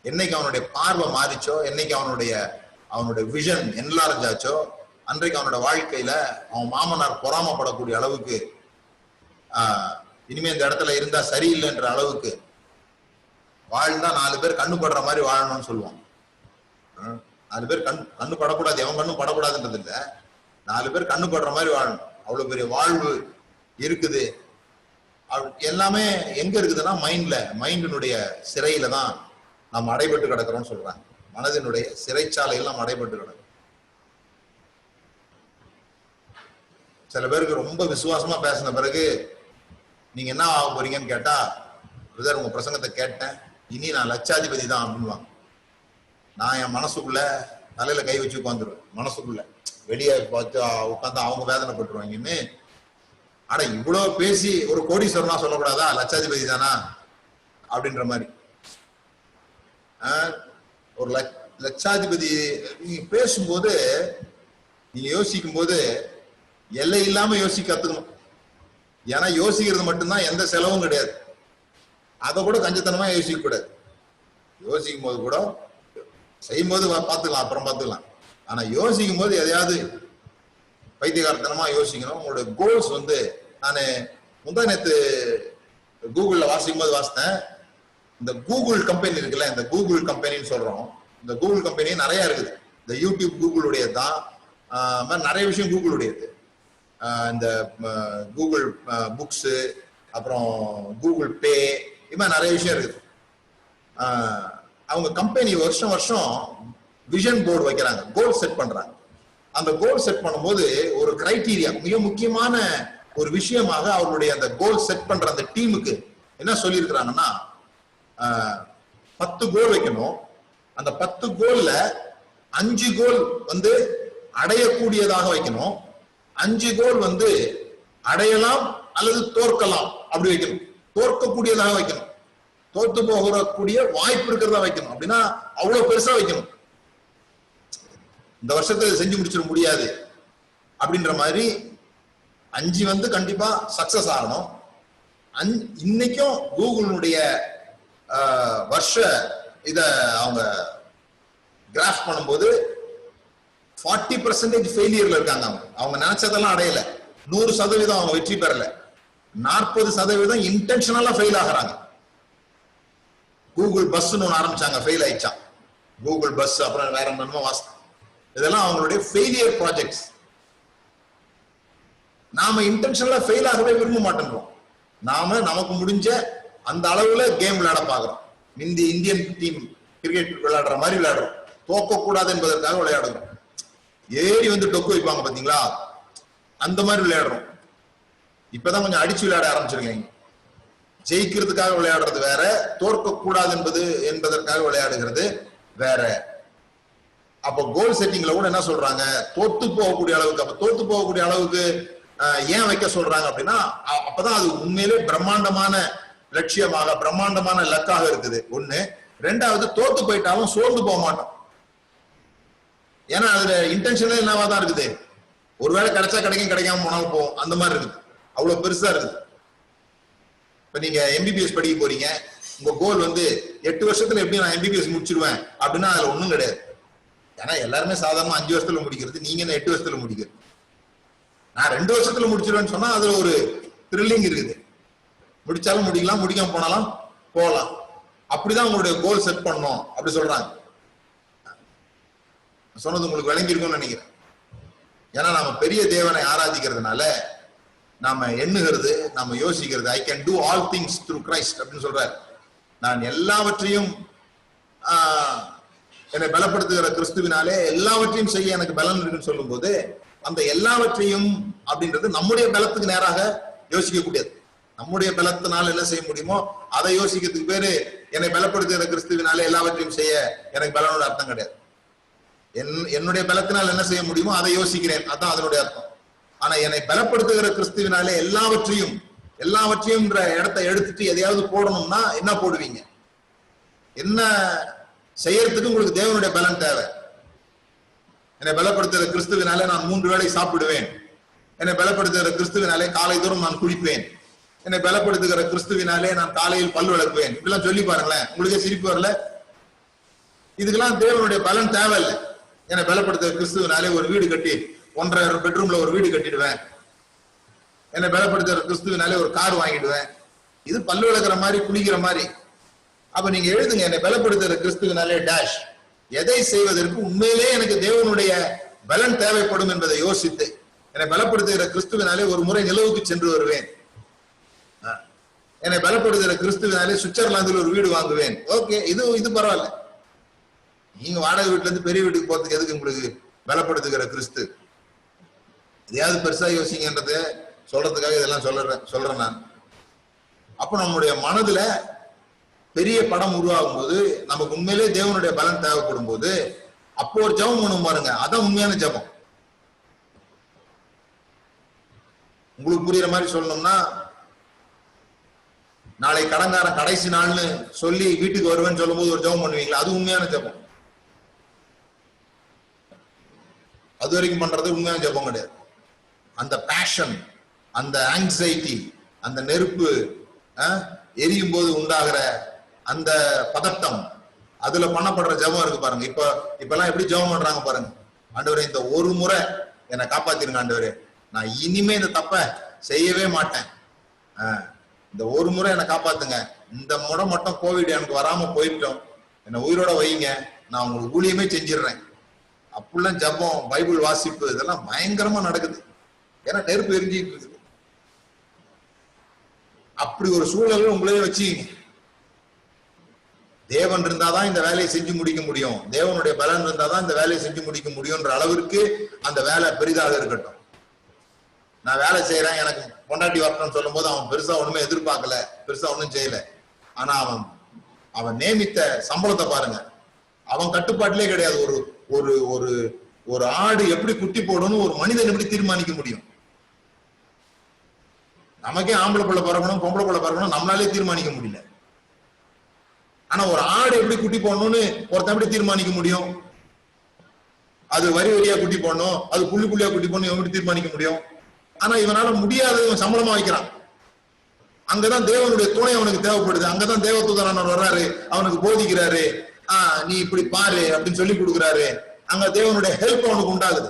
என்னைக்கு அவனுடைய பார்வை மாறிச்சோ, என்னைக்கு அவனுடைய விஷன் என்லார்ஜ் ஆச்சோ, அன்றைக்கு அவனோட வாழ்க்கையில அவன் மாமனார் பொறாமப்படக்கூடிய அளவுக்கு, இனிமே இந்த இடத்துல இருந்தா சரியில்லைன்ற அளவுக்கு வாழ்ந்தா 4 பேர் கண்ணு படுற மாதிரி வாழணும்னு சொல்லுவான். 4 பேர் கண்ணு படக்கூடாது, எவன் கண்ணும் படக்கூடாதுன்றது இல்ல, 4 பேர் கண்ணு படுற மாதிரி வாழணும். அவ்வளவு பெரிய வாழ்வு இருக்குது. எல்லாமே எங்க இருக்குதுன்னா மைண்டினுடைய சிறையில தான் நாம் அடைபட்டு கிடக்கிறோம்னு சொல்றாங்க. மனதினுடைய சிறைச்சாலையில் நாம் அடைபட்டு கிடக்கிறோம். சில பேருக்கு ரொம்ப விசுவாசமா பேசின பிறகு நீங்க என்ன ஆக போறீங்கன்னு கேட்டா, பிரதர் உங்க பிரசங்கத்தை கேட்டேன், இனி நான் லட்சாதிபதி தான் அப்படின்வாங்க. நான் என் மனசுக்குள்ள தலையில கை வச்சு உட்காந்துருவேன். மனசுக்குள்ள வெளியே பார்த்து உட்காந்து அவங்க வேதனைப்பட்டுருவாங்கன்னு. ஆனா இவ்வளவு பேசி ஒரு கோடீஸ்வரனா சொல்லக்கூடாதா, லட்சாதிபதி தானா அப்படின்ற மாதிரி. ஒரு லட்சாதிபதி நீங்க பேசும்போது, நீங்க யோசிக்கும் போது எல்லை இல்லாம யோசிக்க கத்துக்கணும். ஏன்னா யோசிக்கிறது மட்டும்தான், எந்த செலவும் கிடையாது. அதை கூட கஞ்சத்தனமா யோசிக்க கூடாது. யோசிக்கும் போது கூட, செய்யும் போது பார்த்துக்கலாம், அப்புறம் பார்த்துக்கலாம். ஆனா யோசிக்கும் போது எதையாவது பைத்தியகாரத்தனமா யோசிக்கணும். உங்களோட கோல்ஸ் வந்து, நான் முந்தா நேத்து கூகுள்ல வாசிக்கும் போது வாசித்தேன், இந்த கூகுள் கம்பெனி இருக்குல்ல, இந்த கூகுள் கம்பெனின்னு சொல்றோம். இந்த கூகுள் கம்பெனி நிறைய இருக்குது. இந்த யூடியூப் கூகுளுடைய தான், நிறைய விஷயம் கூகுளுடையது. இந்த கூகுள் புக்ஸ், அப்புறம் கூகுள் பே, இது மாதிரி நிறைய விஷயம் இருக்குது. அவங்க கம்பெனி வருஷம் விஷன் போர்டு வைக்கிறாங்க, கோல் செட் பண்றாங்க. அந்த கோல் செட் பண்ணும்போது ஒரு கிரைட்டீரியா, மிக முக்கியமான ஒரு விஷயமாக அவர்களுடைய அந்த கோல் செட் பண்ற அந்த டீமுக்கு என்ன சொல்லி இருக்கிறாங்கன்னா, 10 கோல் வைக்கணும். அந்த 10 கோல்ல 5 கோல் வந்து அடையக்கூடியதாக வைக்கணும், 5 கோல் வந்து அடையலாம் அல்லது தோற்கலாம் அப்படி வைக்கணும். தோற்கக்கூடியதாக வைக்கணும், தோத்து போகக்கூடிய வாய்ப்பு இருக்கிறதா வைக்கணும். அப்படின்னா அவ்வளவு பெருசா வைக்கணும். இந்த வருஷத்தை செஞ்சு முடிச்சிட முடியாது அப்படின்ற மாதிரி 5 வந்து கண்டிப்பா சக்சஸ் ஆகணும். இன்னைக்கும் கூகுளுடைய வருஷ இத அவங்க கிராஃப் பண்ணும்போது 40% ஃபெயிலியர்ல இருக்காங்க. அவங்க நினைச்சதெல்லாம் அடையல. 100% அவங்க வெற்றி பெறல. 40% இன்டென்ஷனலா ஃபெயில் ஆகுறாங்க. கூகுள் பஸ்ன்னு ஒன்று ஆரம்பிச்சாங்க, ஃபெயில் ஆயிடுச்சான். கூகுள் பஸ், அப்புறம் வேற என்னமோ வாஸ்து, இதெல்லாம் அவங்களுடைய ஃபெயிலியர் ப்ராஜெக்ட்ஸ். நாம இன்டென்ஷனலா ஃபெயில் ஆகவே விரும்ப மாட்டேன்றோம். நாம நமக்கு முடிஞ்ச அந்த அளவுல கேம் விளையாட பாக்குறோம். இந்தியன் டீம் கிரிக்கெட் விளையாடுற மாதிரி விளையாடுறோம். தோக்க கூடாது என்பதற்காக விளையாடுறோம். ஏறி வந்து டொக்கு வைப்பாங்க பாத்தீங்களா, அந்த மாதிரி விளையாடுறோம். இப்பதான் கொஞ்சம் அடிச்சு விளையாட ஆரம்பிச்சிருக்கீங்க. ஜெயிக்கிறதுக்காக விளையாடுறது வேற, தோற்க கூடாது என்பதற்காக விளையாடுகிறது வேற. அப்ப கோல் செட்டிங்ல கூட என்ன சொல்றாங்க, தோத்து போகக்கூடிய அளவுக்கு. அப்ப தோத்து போகக்கூடிய அளவுக்கு ஏன் வைக்க சொல்றாங்க அப்படின்னா, அப்பதான் அது உண்மையிலே பிரம்மாண்டமான லட்சியமாக பிரம்மாண்டமான லக்காக இருக்குது ஒண்ணு. ரெண்டாவது, தோத்து போயிட்டாலும் சோர்ந்து போக மாட்டோம். ஏன்னா அதுல இன்டென்ஷனே என்னவா தான் இருக்குது. ஒருவேளை கிடைச்சா கிடைக்கும், கிடைக்காம போனாலும் போகும், அந்த மாதிரி இருக்குது. அவ்வளவு பெருசா இருக்குது. இப்ப நீங்க எம்பிபிஎஸ் படிக்க போறீங்க, உங்க கோல் 8 வருஷத்துல எப்படி நான் எம்பிபிஎஸ் முடிச்சிருவேன் அப்படின்னா அதுல ஒண்ணும் கிடையாது. ஏன்னா எல்லாருமே சாதாரண 5 வருஷத்துல முடிக்கிறது, நீங்க என்ன 8 வருஷத்துல முடிக்கிறது. நான் 2 வருஷத்துல முடிச்சிருவேன்னு சொன்னா அதுல ஒரு த்ரில்லிங் இருக்குது. முடிச்சாலும் முடிக்கலாம், முடிக்காம போனாலும் போகலாம். அப்படிதான் உங்களுடைய கோல் செட் பண்ணணும் அப்படி சொல்றாங்க. சொன்னது உங்களுக்கு விளங்கி இருக்கும்னு நினைக்கிறேன். ஏன்னா நாம பெரிய தேவனை ஆராதிக்கிறதுனால நாம எண்ணுகிறது, நாம யோசிக்கிறது, I can do all things through Christ அப்படின்னு சொல்றாரு. நான் எல்லாவற்றையும் என்னை பலப்படுத்துகிற கிறிஸ்துவினாலே எல்லாவற்றையும் செய்ய எனக்கு பலன் இருக்குன்னு சொல்லும் போது, அந்த எல்லாவற்றையும் அப்படின்றது நம்முடைய பலத்துக்கு நேராக யோசிக்க கூடியது. நம்முடைய பலத்தினால என்ன செய்ய முடியுமோ அதை யோசிக்கிறதுக்கு பேரு என்னை பலப்படுத்துகிற கிறிஸ்துவினாலே எல்லாவற்றையும் செய்ய எனக்கு பலனோட அர்த்தம் கிடையாது. என்னுடைய பலத்தினால் என்ன செய்ய முடியுமோ அதை யோசிக்கிறேன், அதான் அதனுடைய அர்த்தம். ஆனா என்னை பலப்படுத்துகிற கிறிஸ்துவினாலே எல்லாவற்றையும் இடத்தை எடுத்துட்டு எதையாவது போடணும்னா என்ன போடுவீங்க? என்ன செய்யறதுக்கு உங்களுக்கு தேவனுடைய பலன் தேவை. என்னை பலப்படுத்துகிற கிறிஸ்துவினாலே நான் 3 வேளை சாப்பிடுவேன். என்னை பலப்படுத்துகிற கிறிஸ்துவினாலே காலை தோறும் நான் குளிப்பேன். என்னை பலப்படுத்துகிற கிறிஸ்துவினாலே நான் காலையில் பல் விளக்குவேன். இப்படிலாம் சொல்லி பாருங்களேன், உங்களுக்கே சிரிப்பு வரல? இதுக்கெல்லாம் தேவனுடைய பலன் தேவையில்லை. என்னை பலப்படுத்துகிற கிறிஸ்துவினாலே ஒரு வீடு கட்டி 1.5 பெட்ரூம்ல ஒரு வீடு கட்டிடுவேன். என்னை பலப்படுத்துகிற கிறிஸ்துவினாலே ஒரு கார் வாங்கிடுவேன். இது பல்லு விளக்குற மாதிரி, குளிக்கிற மாதிரி. அப்ப நீங்க எழுதுங்க, என்னை பலப்படுத்துகிற கிறிஸ்துவினாலே டேஷ். எதை செய்வதற்கு உண்மையிலே எனக்கு தேவனுடைய பலன் தேவைப்படும் என்பதை யோசித்து, என்னை பலப்படுத்துகிற கிறிஸ்துவினாலே ஒரு முறை நிலவுக்கு சென்று வருவேன். என்னை பலப்படுத்துகிற கிறிஸ்துவினாலே சுவிட்சர்லாந்தில் ஒரு வீடு வாங்குவேன். ஓகே, இது பரவாயில்ல. நீங்க வாடகை வீட்டுல இருந்து பெரிய வீட்டுக்கு போறதுக்கு எதுக்கு உங்களுக்கு பலப்படுத்துகிற கிறிஸ்து? எதையாவது பெருசா யோசிங்கன்றத சொல்றதுக்காக இதெல்லாம் சொல்றேன் நான். அப்ப நம்முடைய மனதுல பெரிய படம் உருவாகும் போது, நமக்கு உண்மையிலே தேவனுடைய பலன் தேவைப்படும் போது, அப்போ ஒரு ஜெபம் பண்ணும் பாருங்க, அதான் உண்மையான ஜெபம். உங்களுக்கு புரியுற மாதிரி சொல்லணும்னா, நாளை கடங்காரன் கடைசி நாள்னு சொல்லி வீட்டுக்கு வருவேன்னு சொல்லும் போது ஒரு ஜெபம் பண்ணுவீங்களா? அது உண்மையான ஜெபம். அது வரைக்கும் பண்றது உண்மையான ஜெபம் கிடையாது. அந்த பேஷன், அந்த ஆங்ஸைட்டி, அந்த நெருப்பு எரியும் போது உண்டாகிற அந்த பதட்டம், அதுல பண்ணப்படுற ஜெபம் இருக்கு பாருங்க. இப்பெல்லாம் எப்படி ஜெபம் பண்றாங்க பாருங்க. ஆண்டவரே, இந்த ஒரு முறை என்னை காப்பாத்திருங்க ஆண்டவரே, நான் இனிமே இந்த தப்ப செய்யவே மாட்டேன், இந்த ஒரு முறை என்னை காப்பாத்துங்க, இந்த முறை மட்டும் கோவிட் எனக்கு வராம போயிட்டோம், என்னை உயிரோட வைங்க, நான் உங்களுக்கு ஊழியமே செஞ்சிடுறேன். அப்படிலாம் ஜெபம், பைபிள் வாசிப்பு, இதெல்லாம் பயங்கரமா நடக்குது. ஏன்னா நெருப்பு எரிஞ்சிட்டு இருக்குது. அப்படி ஒரு சூழல் உங்களே வச்சுக்கீங்க. தேவன் இருந்தாதான் இந்த வேலையை செஞ்சு முடிக்க முடியும், தேவனுடைய பலன் இருந்தாதான் இந்த வேலையை செஞ்சு முடிக்க முடியும்ன்ற அளவிற்கு அந்த வேலை பெரிதாக இருக்கட்டும். நான் வேலை செய்யறேன், எனக்கு பொண்டாட்டி வரணும்னு சொல்லும் போது அவன் பெருசா ஒண்ணுமே எதிர்பார்க்கல, பெருசா ஒண்ணும் செய்யல. ஆனா அவன் நியமித்த சம்பளத்தை பாருங்க, அவன் கட்டுப்பாட்டிலே கிடையாது. ஒரு ஒரு ஒரு ஆடு எப்படி குட்டி போடணும் ஒரு மனிதன் எப்படி தீர்மானிக்க முடியும்? நமக்கே ஆம்பளை பிள்ளை பிறக்கணும், பொம்பளை பிள்ளை பிறக்கணும், நம்மளாலே தீர்மானிக்க முடியல. ஆனா ஒரு ஆடு எப்படி குட்டி போடணும்னு ஒருத்தன் எப்படி தீர்மானிக்க முடியும்? அது வரி வரியா குட்டி போடணும், அது புள்ளி புள்ளியா குட்டி போடணும், எப்படி தீர்மானிக்க முடியும்? ஆனா இவனால முடியாத, இவன் சம்பளமா வைக்கிறான். அங்கதான் தேவனுடைய துணை அவனுக்கு தேவைப்படுது. அங்கதான் தேவதூதனானவர் வர்றாரு, அவனுக்கு போதிக்கிறாரு, நீ இப்படி பாரு அப்படின்னு சொல்லி கொடுக்குறாரு. அங்க தேவனுடைய ஹெல்ப் அவனுக்கு உண்டாகுது.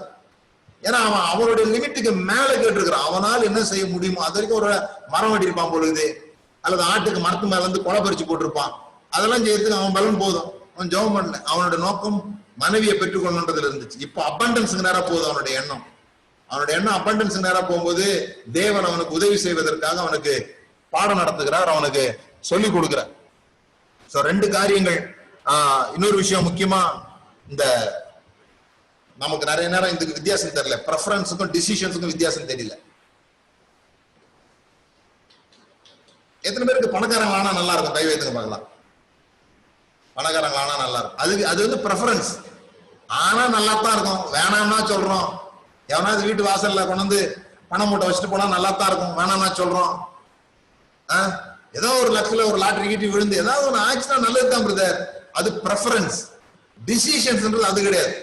ஏன்னா அவன் அவனுடைய லிமிட்டுக்கு மேல கேட்டிருக்கிறான். அவனால் என்ன செய்ய முடியுமோ அது வரைக்கும் ஒரு மரம் வெட்டியிருப்பான் பொழுது, அல்லது ஆட்டுக்கு மரத்து மேல இருந்து கொலை பறிச்சு போட்டிருப்பான். அதெல்லாம் செய்யறதுக்கு அவன் பலன் போதும். அவன் ஜெபம் பண்ணல. அவனோட நோக்கம் மனைவியை பெற்றுக்கொள்ளணுன்றதுல இருந்துச்சு. இப்போ அபண்டன்ஸுக்கு நேரா போகுது அவனுடைய எண்ணம். அவனுடைய எண்ணம் அபண்டன்ஸுக்கு நேரா போகும்போது தேவன் அவனுக்கு உதவி செய்வதற்காக அவனுக்கு பாடம் நடத்துகிறார், அவனுக்கு சொல்லிக் கொடுக்கிறார். சோ 2 காரியங்கள். இன்னொரு விஷயம் முக்கியமா, இந்த நமக்கு நிறைய நேரம் இதுக்கு வித்தியாசம் தெரியல, ப்ரெஃபரன்ஸுக்கும் டிசிஷன்ஸுக்கும் வித்தியாசம் தெரியல. எத்தனை பேருக்கு பணக்காரங்க ஆனா நல்லா இருக்கும்? கை வைத்துங்க பார்க்கலாம். பணக்காரங்க ஆனா நல்லா இருக்கும். அது வந்து ப்ரெஃபரன்ஸ். ஆனா நல்லா தான் இருக்கும், வேணாம்னா சொல்றோம். எவனாவது வீட்டு வாசல்ல கொண்டு வந்து பணம் மூட்டை வச்சுட்டு போனா நல்லா தான் இருக்கும், வேணாம்னா சொல்றோம். ஏதோ ஒரு லட்சத்துல ஒரு லாட்டரி கீட்டி விழுந்து ஏதாவது ஒன்று ஆச்சுன்னா நல்லதுதான் பிரதர். அது ப்ரெஃபரன்ஸ். டிசிஷன்ஸ்ன்றது அது கிடையாது.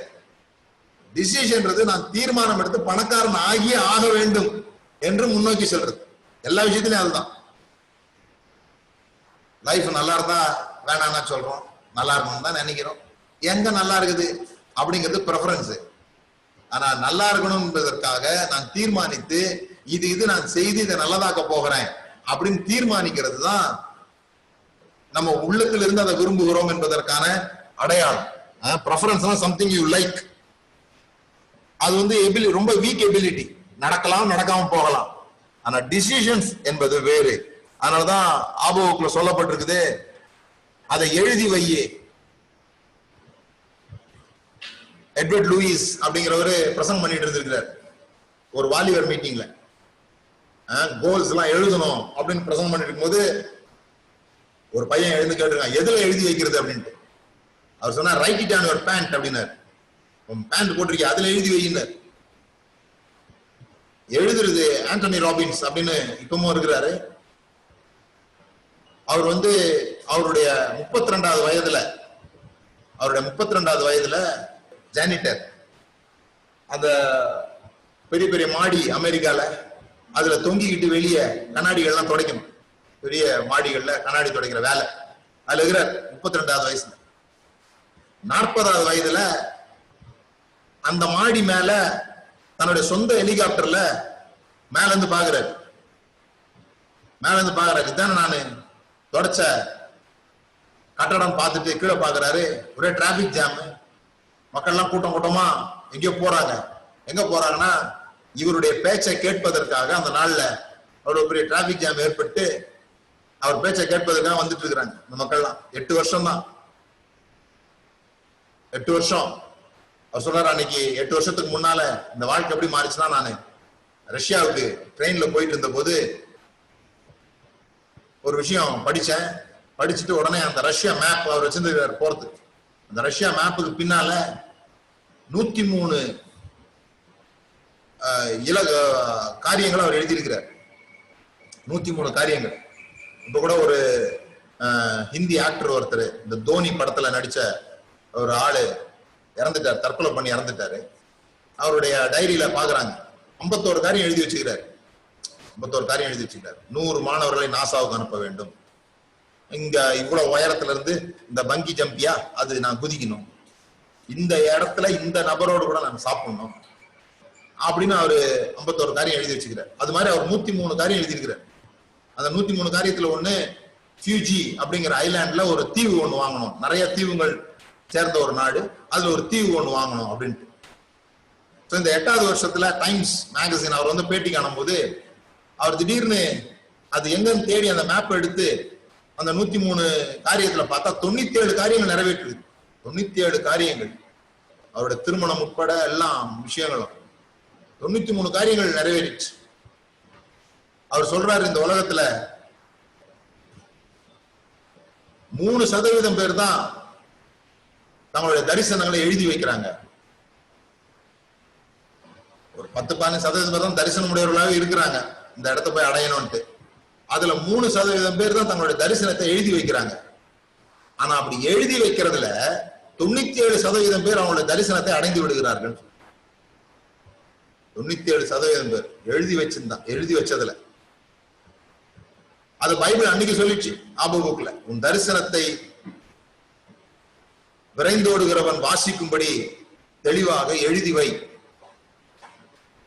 டிசிஷன்ன்றது நான் தீர்மானம் எடுத்து பணக்காரன் ஆகியே ஆக வேண்டும் என்று முன்னோக்கி செல்றது. எல்லா விஷயத்திலையும் அதுதான். லைஃப் நல்லா இருந்தா வேணாம்னா சொல்றோம், நல்லா இருக்கணும் தான் நினைக்கிறோம். எங்க நல்லா இருக்குது அப்படிங்கிறது ப்ரெஃபரன்ஸ். ஆனா நல்லா இருக்கணும் என்பதற்காக நான் தீர்மானித்து இது நான் செய்து இதை நல்லதாக்க போகிறேன் அப்படின்னு தீர்மானிக்கிறது தான் நம்ம உள்ளத்துல இருந்து அதை விரும்புகிறோம் என்பதற்கான அடையாளம். Preference something you like. அது ரொம்ப வீக் எபிலிட்டி. நடக்கலாம், நடக்காம போகலாம். ஆனா டிசிஷன்ஸ் என்பது வேறு. அதனாலதான் ஆபோக்குள்ள சொல்லப்பட்டிருக்குது, அதை எழுதி வையே. எட்வர்ட் லூயிஸ் அப்படிங்கிறவரு பிரசங்கம் பண்ணிட்டு இருந்திருக்கிறார் ஒரு வாலிபர் மீட்டிங்ல. கோல்ஸ் எல்லாம் எழுதணும் அப்படின்னு பிரசங்கம் பண்ணிட்டு இருக்கும்போது ஒரு பையன் எழுந்து கேட்டிருக்கான், எதுல எழுதி வைக்கிறது அப்படின்ட்டு. அவர் சொன்னார், write it on your pant அப்படின்னாரு. பேண்ட் போட்டிருக்கீங்க, அதுல எழுதி வையினார். எழுதுறது ஆண்டனி ராபின்ஸ் அப்படின்னு இப்பவும் இருக்கிறாரு. அவர் அவருடைய 32வது வயதுல ஜானிட்டர். அந்த பெரிய பெரிய மாடி அமெரிக்கால அதுல தொங்கிக்கிட்டு வெளியே கண்ணாடிகள்லாம் துடைக்கணும். பெரிய மாடிகள்ல கண்ணாடி துடைக்கிற வேலை அதுல இருக்கிறார் 32வது வயசுல. 40வது வயதுல அந்த மாடி மேல தன்னுடைய சொந்த ஹெலிகாப்டர்ல மேல இருந்து பாக்குறாரு. இதுதானே நானு தொடச்ச கட்டடம் பார்த்துட்டு கீழே பாக்குறாரு. ஒரே டிராபிக் ஜாம், மக்கள்லாம் கூட்டம் கூட்டமா எங்கேயோ போறாங்க. எங்க போறாங்கன்னா இவருடைய பேச்சை கேட்பதற்காக. அந்த நாள்ல அவ்வளவு பெரிய டிராபிக் ஜாம் ஏற்பட்டு அவர் பேச்சை கேட்பதற்காக வந்துட்டு இருக்கிறாங்க இந்த மக்கள்லாம். 8 வருஷம் தான். 8 வருஷம். அவர் சொல்றாரு, அன்னைக்கு 8 வருஷத்துக்கு முன்னால இந்த வாழ்க்கை எப்படி மாறிச்சுன்னா, நான் ரஷ்யாவுக்கு ட்ரெயின்ல போயிட்டு இருந்த போது ஒரு விஷயம் படிச்சுட்டு உடனே அந்த ரஷ்யா மேப் அவர் வச்சிருந்தாரு போறதுக்கு. அந்த ரஷ்யா மேப்புக்கு பின்னால 103 காரியங்களை அவர் எழுதியிருக்கிறார். 103 காரியங்கள். இப்ப கூட ஒரு ஹிந்தி ஆக்டர் ஒருத்தர் இந்த தோனி படத்துல நடிச்ச ஒரு ஆளு இறந்துட்டார், தற்கொலை பண்ணி இறந்துட்டாரு. அவருடைய டைரியில பாக்குறாங்க 51 காரியம் எழுதி வச்சுக்கிறார். 100 மாணவர்களை நாசாவுக்கு அனுப்ப வேண்டும். இங்க இவ்வளவு உயரத்துல இருந்து இந்த பங்கி ஜம்பியா அது நான் குதிக்கணும். இந்த இடத்துல இந்த நபரோடு கூட நான் சாப்பிடணும் அப்படின்னு அவரு 51 காரியம் எழுதி வச்சுக்கிறார். அது மாதிரி அவர் 103 காரியம் எழுதியிருக்கிறார். அந்த 103 காரியத்துல ஒண்ணு, ஃபியூஜி அப்படிங்கிற ஐலாண்ட்ல ஒரு தீவு ஒண்ணு வாங்கணும். நிறைய தீவுகள் சேர்ந்த ஒரு நாடு, அதுல ஒரு தீவு ஒண்ணு வாங்கணும் அப்படின்ட்டு. இந்த 8வது வருஷத்துல டைம்ஸ் மேகசின் அவர் பேட்டி காணும் போது அவர் திடீர்னு அது எங்கன்னு தேடி அந்த மேப் எடுத்து அந்த 103 காரியத்துல பார்த்தா 97 காரியங்கள் நிறைவேற்றுது. 97 காரியங்கள். அவருடைய திருமணம் உட்பட எல்லா விஷயங்களும் 93 காரியங்கள் நிறைவேறிச்சு. அவர் சொல்றாரு, இந்த உலகத்துல 3% பேர் தான் தங்களுடைய தரிசனங்களை எழுதி வைக்கிறாங்க. ஒரு 10-15% பேர் தான் தரிசனம் உடையவர்களாக இருக்கிறாங்க இந்த இடத்த போய் அடையணும்ட்டு. அதுல 3% பேர் தான் தங்களுடைய தரிசனத்தை எழுதி வைக்கிறாங்க. ஆனா அப்படி எழுதி வைக்கிறதுல 97% பேர் அவங்களுடைய தரிசனத்தை அடைந்து விடுகிறார்கள். 97% பேர் எழுதி வச்சதுல. அது பைபிள் அன்னைக்கு சொல்லிச்சு ஆபகுக்குல, உன் தரிசனத்தை விரைந்தோடுகிறவன் வாசிக்கும்படி தெளிவாக எழுதி வை.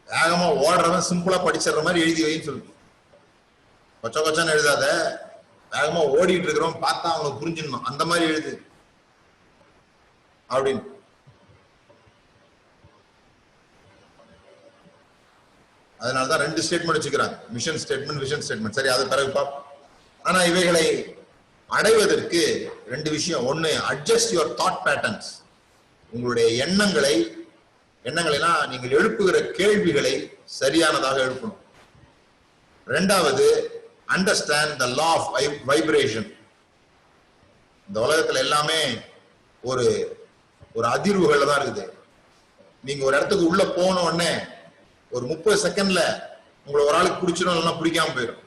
வேகமா ஓடுறவன் சிம்பிளா படிச்சிடுற மாதிரி எழுதி வைன்னு சொல்லு. கொச்சன்னு எழுதாத, வேகமா ஓடிட்டு இருக்கிறவன் பார்த்தா அவனுக்கு புரிஞ்சிடணும், அந்த மாதிரி எழுது அப்படின்னு. அதனாலதான் 2 ஸ்டேட்மெண்ட் வச்சுக்கிறாங்க, மிஷன் ஸ்டேட்மெண்ட், விஷன் ஸ்டேட்மெண்ட். சரி, அது பிறகு பார்ப்போம். ஆனா இவைகளை அடைவதற்கு 2 விஷயம். ஒண்ணு, அட்ஜஸ்ட் யுவர் தாட் பேட்டர்ன்ஸ். உங்களுடைய எண்ணங்களைனா நீங்கள் எழுப்புகிற கேள்விகளை சரியானதாக எழுப்பணும். 2வது, understand the law of vibration. இந்த உலகத்துல எல்லாமே ஒரு அதிர்வுகள்ல தான் இருக்குது. நீங்க ஒரு இடத்துக்கு உள்ள போன உடனே ஒரு 30 செகண்ட்ல உங்களை ஒரு ஆளுக்கு பிடிச்சிடும், இல்லைன்னா பிடிக்காம போயிடும்.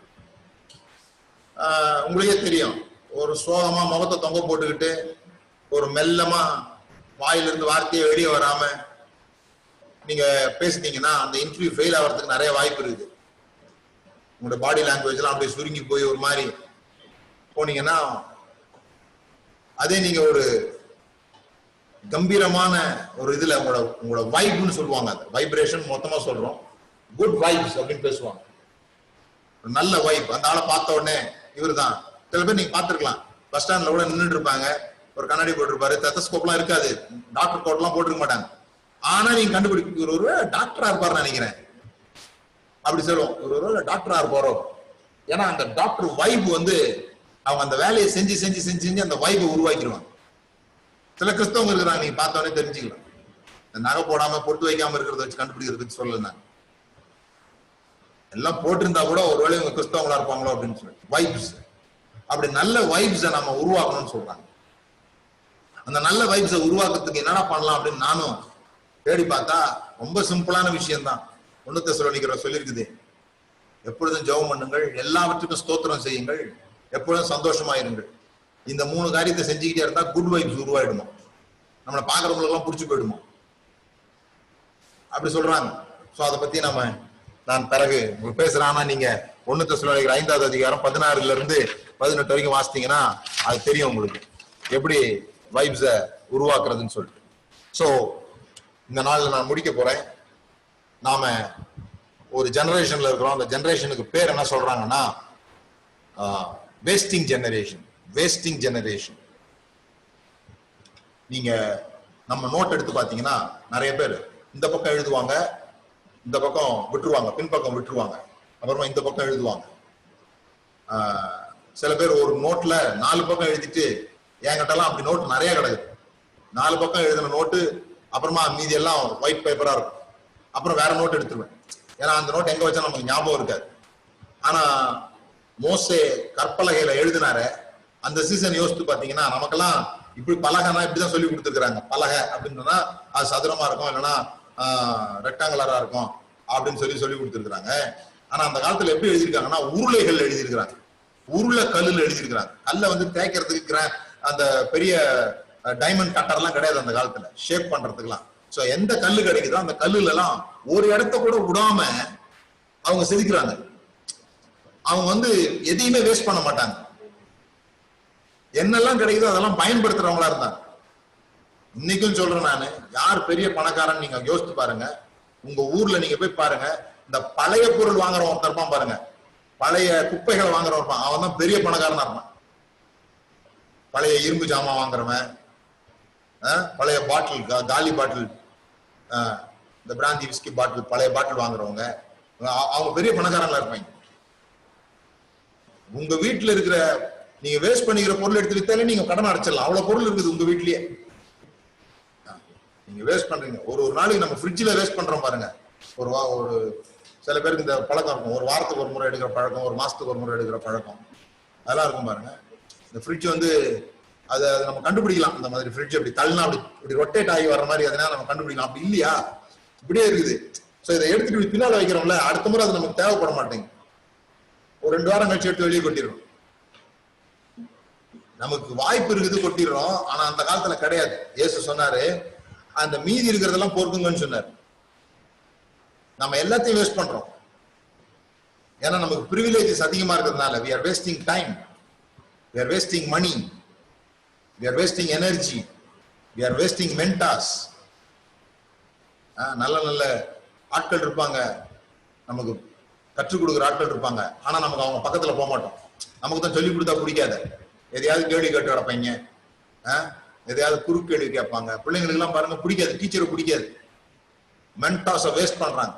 உங்களுக்கே தெரியும், ஒரு சோகமா முகத்தை தொங்க போட்டுக்கிட்டு ஒரு மெல்லமா வாயிலிருந்து வார்த்தையை வெளியே வராம நீங்க பேசுனீங்கன்னா அந்த இன்டர்வியூ ஃபெயில் ஆகிறதுக்கு நிறைய வாய்ப்பு இருக்குது. உங்களோட பாடி லாங்குவேஜ் எல்லாம் அப்படியே சுருங்கி போய் ஒரு மாதிரி போனீங்கன்னா, அதே நீங்க ஒரு கம்பீரமான ஒரு இதுல உங்களோட வைப்னு சொல்லுவாங்க, வைப்ரேஷன் மொத்தமா சொல்றோம், குட் வைப்ஸ் அப்படின்னு பேசுவாங்க. நல்ல வைப், அந்த ஆளை பார்த்த உடனே இவரு தான். சில பேர் நீங்க பார்த்துருக்கலாம், பஸ் ஸ்டாண்ட்ல கூட நின்றுட்டு இருப்பாங்க, ஒரு கண்ணாடி போட்டிருப்பாரு, டெத்தஸ்கோப்லாம் இருக்காது, டாக்டர் கோட் எல்லாம் போட்டிருக்க மாட்டாங்க. ஆனா நீங்க கண்டுபிடிக்க ஒரு டாக்டரா இருப்பாரு நினைக்கிறேன் அப்படி சொல்லுவோம், ஒரு டாக்டரா இருப்பாரோ. ஏன்னா அந்த டாக்டர் வைப் வந்து அவங்க அந்த வேலையை செஞ்சு செஞ்சு செஞ்சு செஞ்சு அந்த வைப்பை உருவாக்கிடுவாங்க. சில கிறிஸ்தவங்க இருக்கிறாங்க, நீங்க பார்த்தோன்னே தெரிஞ்சுக்கலாம். இந்த நகை போடாம பொட்டு வைக்காம இருக்கிறத வச்சு கண்டுபிடிக்கிறதுக்கு சொல்லல. எல்லாம் போட்டிருந்தா கூட ஒருவேளை இவங்க கிறிஸ்தவங்களா இருப்பாங்களோ அப்படின்னு சொல்லி வைப்ஸ், அப்படி நல்ல வைப்ஸை நம்ம உருவாக்கணும்னு சொல்றாங்க. அந்த நல்ல வைப்ஸை உருவாக்குறதுக்கு என்னடா பண்ணலாம் அப்படின்னு நானும் தேடி பார்த்தா ரொம்ப சிம்பிளான விஷயம் தான். 1 தெசலோனிக்கர் சொல்லியிருக்குது, எப்பொழுதும் ஜெபம் பண்ணுங்கள், எல்லாவற்றுக்கும் ஸ்தோத்திரம் செய்யுங்கள், எப்பொழுதும் சந்தோஷமா இருங்கள். இந்த 3 காரியத்தை செஞ்சுக்கிட்டே இருந்தா குட் வைப்ஸ் உருவாயிடுமா, நம்மளை பாக்குறவங்களுக்கு எல்லாம் புடிச்சு போயிடுமா அப்படி சொல்றாங்க. சோ அதை பத்தி நான் பிறகு பேசுறேன். ஆனா நீங்க 1 தெசலோனிக்கர் 5ஆவது அதிகாரம் 16 இருந்து 18 வரைக்கும் வாசித்தீங்கன்னா அது தெரியும் உங்களுக்கு எப்படி வைப்ஸ உருவாக்குறதுன்னு சொல்லிட்டு. சோ இந்த நாள்ல நான் முடிக்க போறேன். நாம ஒரு ஜெனரேஷன்ல இருக்கிறோம். அந்த ஜெனரேஷனுக்கு பேர் என்ன சொல்றாங்கன்னா வேஸ்டிங் ஜெனரேஷன். Wasting generation. நீங்க நம்ம நோட் எடுத்து பாத்தீங்கன்னா நிறைய பேர் இந்த பக்கம் எழுதுவாங்க, இந்த பக்கம் விட்டுருவாங்க, பின்பக்கம் விட்டுருவாங்க, அப்புறமா இந்த பக்கம் எழுதுவாங்க. சில பேர் ஒரு நோட்ல 4 பக்கம் எழுதிட்டு, என்கிட்ட எல்லாம் அப்படி நோட் நிறைய கிடக்குது. 4 பக்கம் எழுதின நோட்டு, அப்புறமா மீதி எல்லாம் ஒயிட் பேப்பரா இருக்கும். அப்புறம் வேற நோட் எடுத்துருவேன், ஏன்னா அந்த நோட் எங்க வச்சா நமக்கு ஞாபகம் இருக்காது. ஆனா மோசே கற்பலகையில எழுதினாரு, அந்த சீசன் யோசித்து பாத்தீங்கன்னா நமக்கெல்லாம் இப்படி பலகைனா இப்படிதான் சொல்லி கொடுத்துருக்காங்க. பலகை அப்படின்னா அது சதுரமா இருக்கும், இல்லைன்னா ரெக்டாங்குலரா இருக்கும் அப்படின்னு சொல்லி கொடுத்துருக்காங்க. ஆனா அந்த காலத்துல எப்படி எழுதியிருக்காங்கன்னா உருளைகள் எழுதியிருக்கிறாங்க, உருளை கல்லுல எழுதியிருக்கிறாங்க. கல்லை வந்து தேய்க்கிறதுக்கு அந்த பெரிய டைமண்ட் கட்டர் எல்லாம் கிடையாது அந்த காலத்துல, ஷேப் பண்றதுக்குலாம். சோ எந்த கல்லு கிடைக்குதோ அந்த கல்லுல எல்லாம் ஒரு இடத்த கூட விடாம அவங்க செதுக்கிறாங்க. அவங்க வந்து எதையுமே வேஸ்ட் பண்ண மாட்டாங்க. என்னெல்லாம் கிடைக்குதோ அதெல்லாம் பயன்படுத்துறவங்களா இருந்தாங்க. இன்னைக்கும் சொல்றேன் நானு, யார் பெரிய பணக்காரன் நீங்க யோசிச்சு பாருங்க. உங்க ஊர்ல நீங்க போய் பாருங்க, இந்த பழைய பொருள் வாங்குறவன் இருப்பான் பாருங்க, பழைய குப்பைகளை வாங்குறவன், அவன் தான் பெரிய பணக்காரனா இருப்பான். பழைய இரும்பு ஜாமான் வாங்குறவன், பழைய பாட்டில், காலி பாட்டில், இந்த பிராந்தி விஸ்கி பாட்டில், பழைய பாட்டில் வாங்குறவங்க, அவங்க பெரிய பணக்காரங்களா இருப்பாங்க. உங்க வீட்டுல இருக்கிற நீங்க வேஸ்ட் பண்ணிக்கிற பொருள் எடுத்து வித்தாலே நீங்க கடன் அடைச்சிடலாம், அவ்வளவு பொருள் இருக்குது உங்க வீட்லயே. நீங்க வேஸ்ட் பண்றீங்க. ஒரு நாளைக்கு நம்ம ஃப்ரிட்ஜ்ல வேஸ்ட் பண்றோம் பாருங்க. ஒரு சில பேருக்கு இந்த பழக்கம் இருக்கும், ஒரு வாரத்துக்கு ஒரு முறை எடுக்கிற பழக்கம், ஒரு மாசத்துக்கு ஒரு முறை எடுக்கிற பழக்கம், அதெல்லாம் இருக்கும் பாருங்க. இந்த ஃப்ரிட்ஜ் வந்து அதை நம்ம கண்டுபிடிக்கலாம். இந்த மாதிரி ஃப்ரிட்ஜ் அப்படி தள்ளினா அப்படி ரொட்டேட் ஆகி வர மாதிரி அதனால நம்ம கண்டுபிடிக்கலாம். அப்படி இல்லையா, இப்படியே இருக்குது. ஸோ இதை எடுத்துட்டு பின்னால வைக்கிறோம்ல, அடுத்த முறை அது நமக்கு தேவைப்பட மாட்டேங்குது. ஒரு 2 வாரம் கழிச்சு எடுத்து வெளியே கொட்டிடுறோம். நமக்கு வாய்ப்பு இருக்குது, கொட்டிடுறோம். ஆனா அந்த காலத்துல கிடையாது. இயேசு சொன்னாரு, அந்த மீதி இருக்கிறதெல்லாம் பொறுக்குங்கன்னு சொன்னார். நம்ம எல்லாத்தையும் வேஸ்ட் பண்றோம். ஏன்னா நமக்கு பிரிவிலேஜஸ் அதிகமா இருக்கிறதுனால we are wasting time, we are wasting money, we are wasting energy, we are wasting mentors. நல்ல நல்ல ஆட்கள் இருப்பாங்க, நமக்கு கற்றுக் கொடுக்குற ஆட்கள் இருப்பாங்க. ஆனா நமக்கு அவங்க பக்கத்துல போக மாட்டோம். நமக்கு தான் சொல்லி கொடுத்தா பிடிக்காத, எதையாவது கேள்வி கேட்டு கிடப்பீங்க, எதையாவது குறுக்கு கேள்வி கேட்பாங்க. பிள்ளைங்களுக்கு எல்லாம் பாருங்க பிடிக்காது, டீச்சரை பிடிக்காது, மென்டாஸை வேஸ்ட் பண்றாங்க.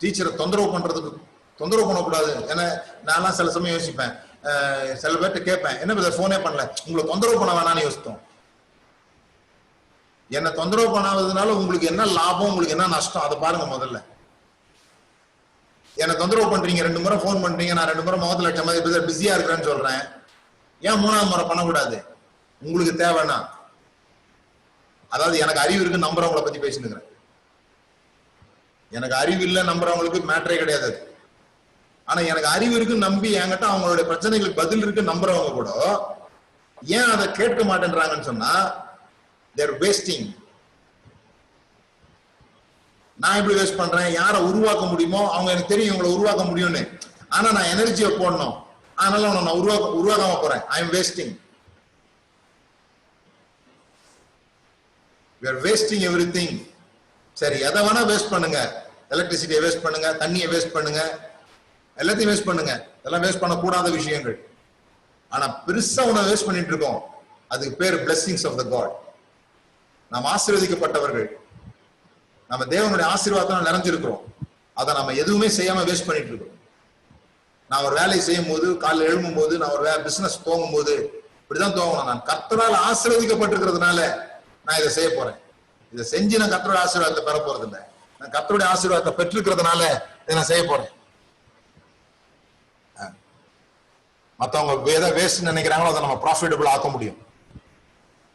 டீச்சரை தொந்தரவு பண்ணக்கூடாது. ஏன்னா நான் சில சமயம் யோசிப்பேன், சில பேர்ட்ட கேட்பேன், என்ன போனே பண்ணல, உங்களை தொந்தரவு பண்ண வேணாம்னு யோசித்தோம். என்ன தொந்தரவு பண்ணாததுனால உங்களுக்கு என்ன லாபம், உங்களுக்கு என்ன நஷ்டம், அதை பாருங்க முதல்ல. என்ன தொந்தரவு பண்றீங்க, 2 முறை போன் பண்றீங்க, நான் 2 முறை முகத்துல லட்சம் மாதிரி பிஸியா இருக்கிறேன்னு சொல்றேன். ஏன் 3ஆவது முறை பண்ணக்கூடாது? உங்களுக்கு தேவைன்னா, அதாவது எனக்கு அறிவு இருக்கு நம்புறவங்களை பத்தி பேசினுக்கிறேன். எனக்கு அறிவு இல்லை நம்புறவங்களுக்கு மேட்டரே கிடையாது. ஆனா எனக்கு அறிவு இருக்குன்னு நம்பி என்கிட்ட அவங்களுடைய பிரச்சனைகளுக்கு பதில் இருக்குன்னு நம்புறவங்க கூட ஏன் அதை கேட்க மாட்டேன்றாங்கன்னு சொன்னா தேர் வேஸ்டிங். நான் எப்படி வேஸ்ட் பண்றேன்? யாரை உருவாக்க முடியுமோ அவங்க எனக்கு தெரியும் இவங்களை உருவாக்க முடியும்னு. ஆனா நான் எனர்ஜியை போடணும், அதனால நான் உருவாக்காம போறேன். I am wasting. we are wasting everything. சரி, எதை வேணா வேஸ்ட் பண்ணுங்க. எலக்ட்ரிசிட்டியை வேஸ்ட் பண்ணுங்க, தண்ணியை வேஸ்ட் பண்ணுங்க, எல்லாத்தையும் வேஸ்ட் பண்ணுங்க. இதெல்லாம் வேஸ்ட் பண்ணக்கூடாத விஷயங்கள். ஆனா பெருசா உன்னை வேஸ்ட் பண்ணிட்டு இருக்கோம். அதுக்கு பேர் blessings of the God. நாம் ஆசீர்வதிக்கப்பட்டவர்கள், நம்ம தேவனுடைய ஆசீர்வாதம் நிறைஞ்சிருக்கிறோம். அதை நம்ம எதுவுமே செய்யாம வேஸ்ட் பண்ணிட்டு இருக்கோம். நான் ஒரு வேலையை செய்யும் போது, காலையில் எழும்பும் போது, நான் ஒரு பிசினஸ் துவங்கும் போது இப்படிதான் துவங்கணும். நான் கர்த்தரால் ஆசீர்வதிக்கப்பட்டிருக்கிறதுனால நான் இதை செய்ய போறேன். இதை செஞ்சு நான் கர்த்தருடைய ஆசீர்வாதத்தை பெற போறது இல்லை. நான் கர்த்தருடைய ஆசீர்வாதத்தை பெற்றிருக்கிறதுனால இதை நான் செய்ய போறேன். மற்றவங்க எதை வேஸ்ட் நினைக்கிறாங்களோ அதை நம்ம ப்ராஃபிட்டபிள் ஆக்க முடியும்.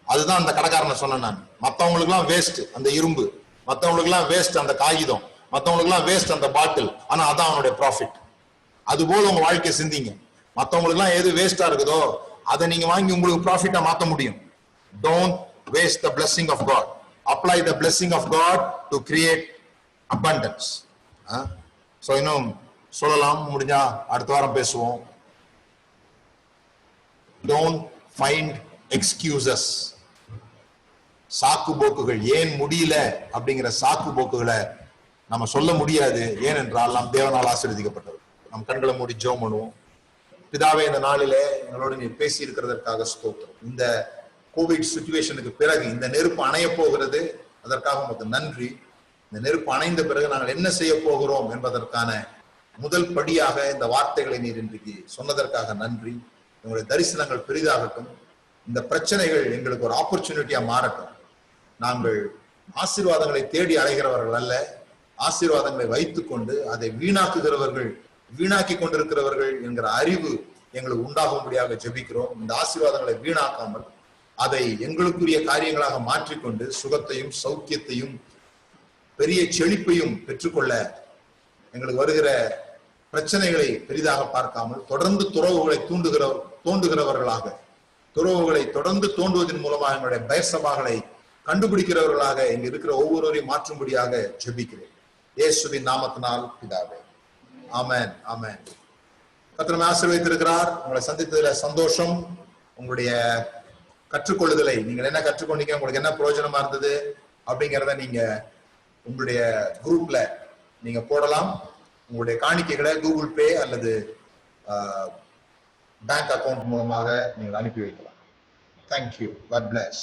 அதுதான் அந்த கடைக்காரனை சொன்னேன் நான். மற்றவங்களுக்கு எல்லாம் வேஸ்ட் அந்த இரும்பு, மற்றவங்களுக்கு எல்லாம் வேஸ்ட் அந்த காகிதம், மற்றவங்களுக்கு எல்லாம் வேஸ்ட் அந்த பாட்டில், ஆனா அதான் அவனுடைய ப்ராஃபிட். அது போல உங்க வாழ்க்கையை சிந்திங்க. மற்றவங்களுக்கு எல்லாம் எது வேஸ்டா இருக்குதோ அதை நீங்க வாங்கி உங்களுக்கு ப்ராஃபிட்டா மாற்ற முடியும். Don't waste the blessing of God. Apply the blessing of God to create abundance. So இன்னும் சொல்லலாம், முடிஞ்சா அடுத்த வாரம் பேசுவோம். Don't find excuses. சாக்கு போக்குகள், ஏன் முடியல அப்படிங்கிற சாக்கு போக்குகளை நம்ம சொல்ல முடியாது. ஏனென்றால் நாம் தேவனால் ஆசீர்வதிக்கப்பட்டவர். நம் கண்களை மூடி ஜெபம் பண்ணுவோம். பிதாவே, இந்த நாளிலே எங்களோடு நீ பேசி இருக்கிறதற்காக ஸ்தோத்திரம். இந்த கோவிட் சிச்சுவேஷனுக்கு பிறகு இந்த நெருப்பு அணைய போகிறது, அதற்காக உங்களுக்கு நன்றி. இந்த நெருப்பு அணைந்த பிறகு நாங்கள் என்ன செய்ய போகிறோம் என்பதற்கான முதல் படியாக இந்த வார்த்தைகளை நீர் இன்றைக்கு சொன்னதற்காக நன்றி. எங்களுடைய தரிசனங்கள் பெரிதாகட்டும். இந்த பிரச்சனைகள் எங்களுக்கு ஒரு ஆப்பர்ச்சுனிட்டியா மாறட்டும். நாங்கள் ஆசீர்வாதங்களை தேடி அடைகிறவர்கள் அல்ல, ஆசீர்வாதங்களை வைத்துக் கொண்டு அதை வீணாக்குகிறவர்கள், வீணாக்கி கொண்டிருக்கிறவர்கள் என்கிற அறிவு எங்களுக்கு உண்டாகும்படியாக ஜெபிக்கிறோம். இந்த ஆசீர்வாதங்களை வீணாக்காமல் அதை எங்களுக்குரிய காரியங்களாக மாற்றிக்கொண்டு சுகத்தையும் சௌக்கியத்தையும் பெரிய செழிப்பையும் பெற்றுக்கொள்ள எங்களுக்கு வருகிற பிரச்சனைகளை பெரிதாக பார்க்காமல் தொடர்ந்து துறவுகளை தோண்டுகிறவர்களாக, துறவுகளை தொடர்ந்து தோண்டுவதன் மூலமாக எங்களுடைய பயசபாகளை கண்டுபிடிக்கிறவர்களாக இங்க இருக்கிற ஒவ்வொருவரையும் மாற்றும்படியாக ஜெபிக்கிறேன். இயேசுவின் நாமத்தினால் பிதாவே, ஆமென், ஆமென். கர்த்தர் ஆசீர்வதித்திருக்கிறார். உங்களை சந்தித்ததுல சந்தோஷம். உங்களுடைய கற்றுக்கொள்ளுதலை, நீங்கள் என்ன கற்றுக்கொண்டீங்க, உங்களுக்கு என்ன பிரயோஜனமா இருந்தது அப்படிங்கிறத நீங்க உங்களுடைய குரூப்ல நீங்க போடலாம். உங்களுடைய காணிக்கைகளை கூகுள் பே அல்லது பேங்க் அக்கவுண்ட் மூலமாக நீங்கள் அனுப்பி வைக்கலாம். தேங்க்யூ. God bless.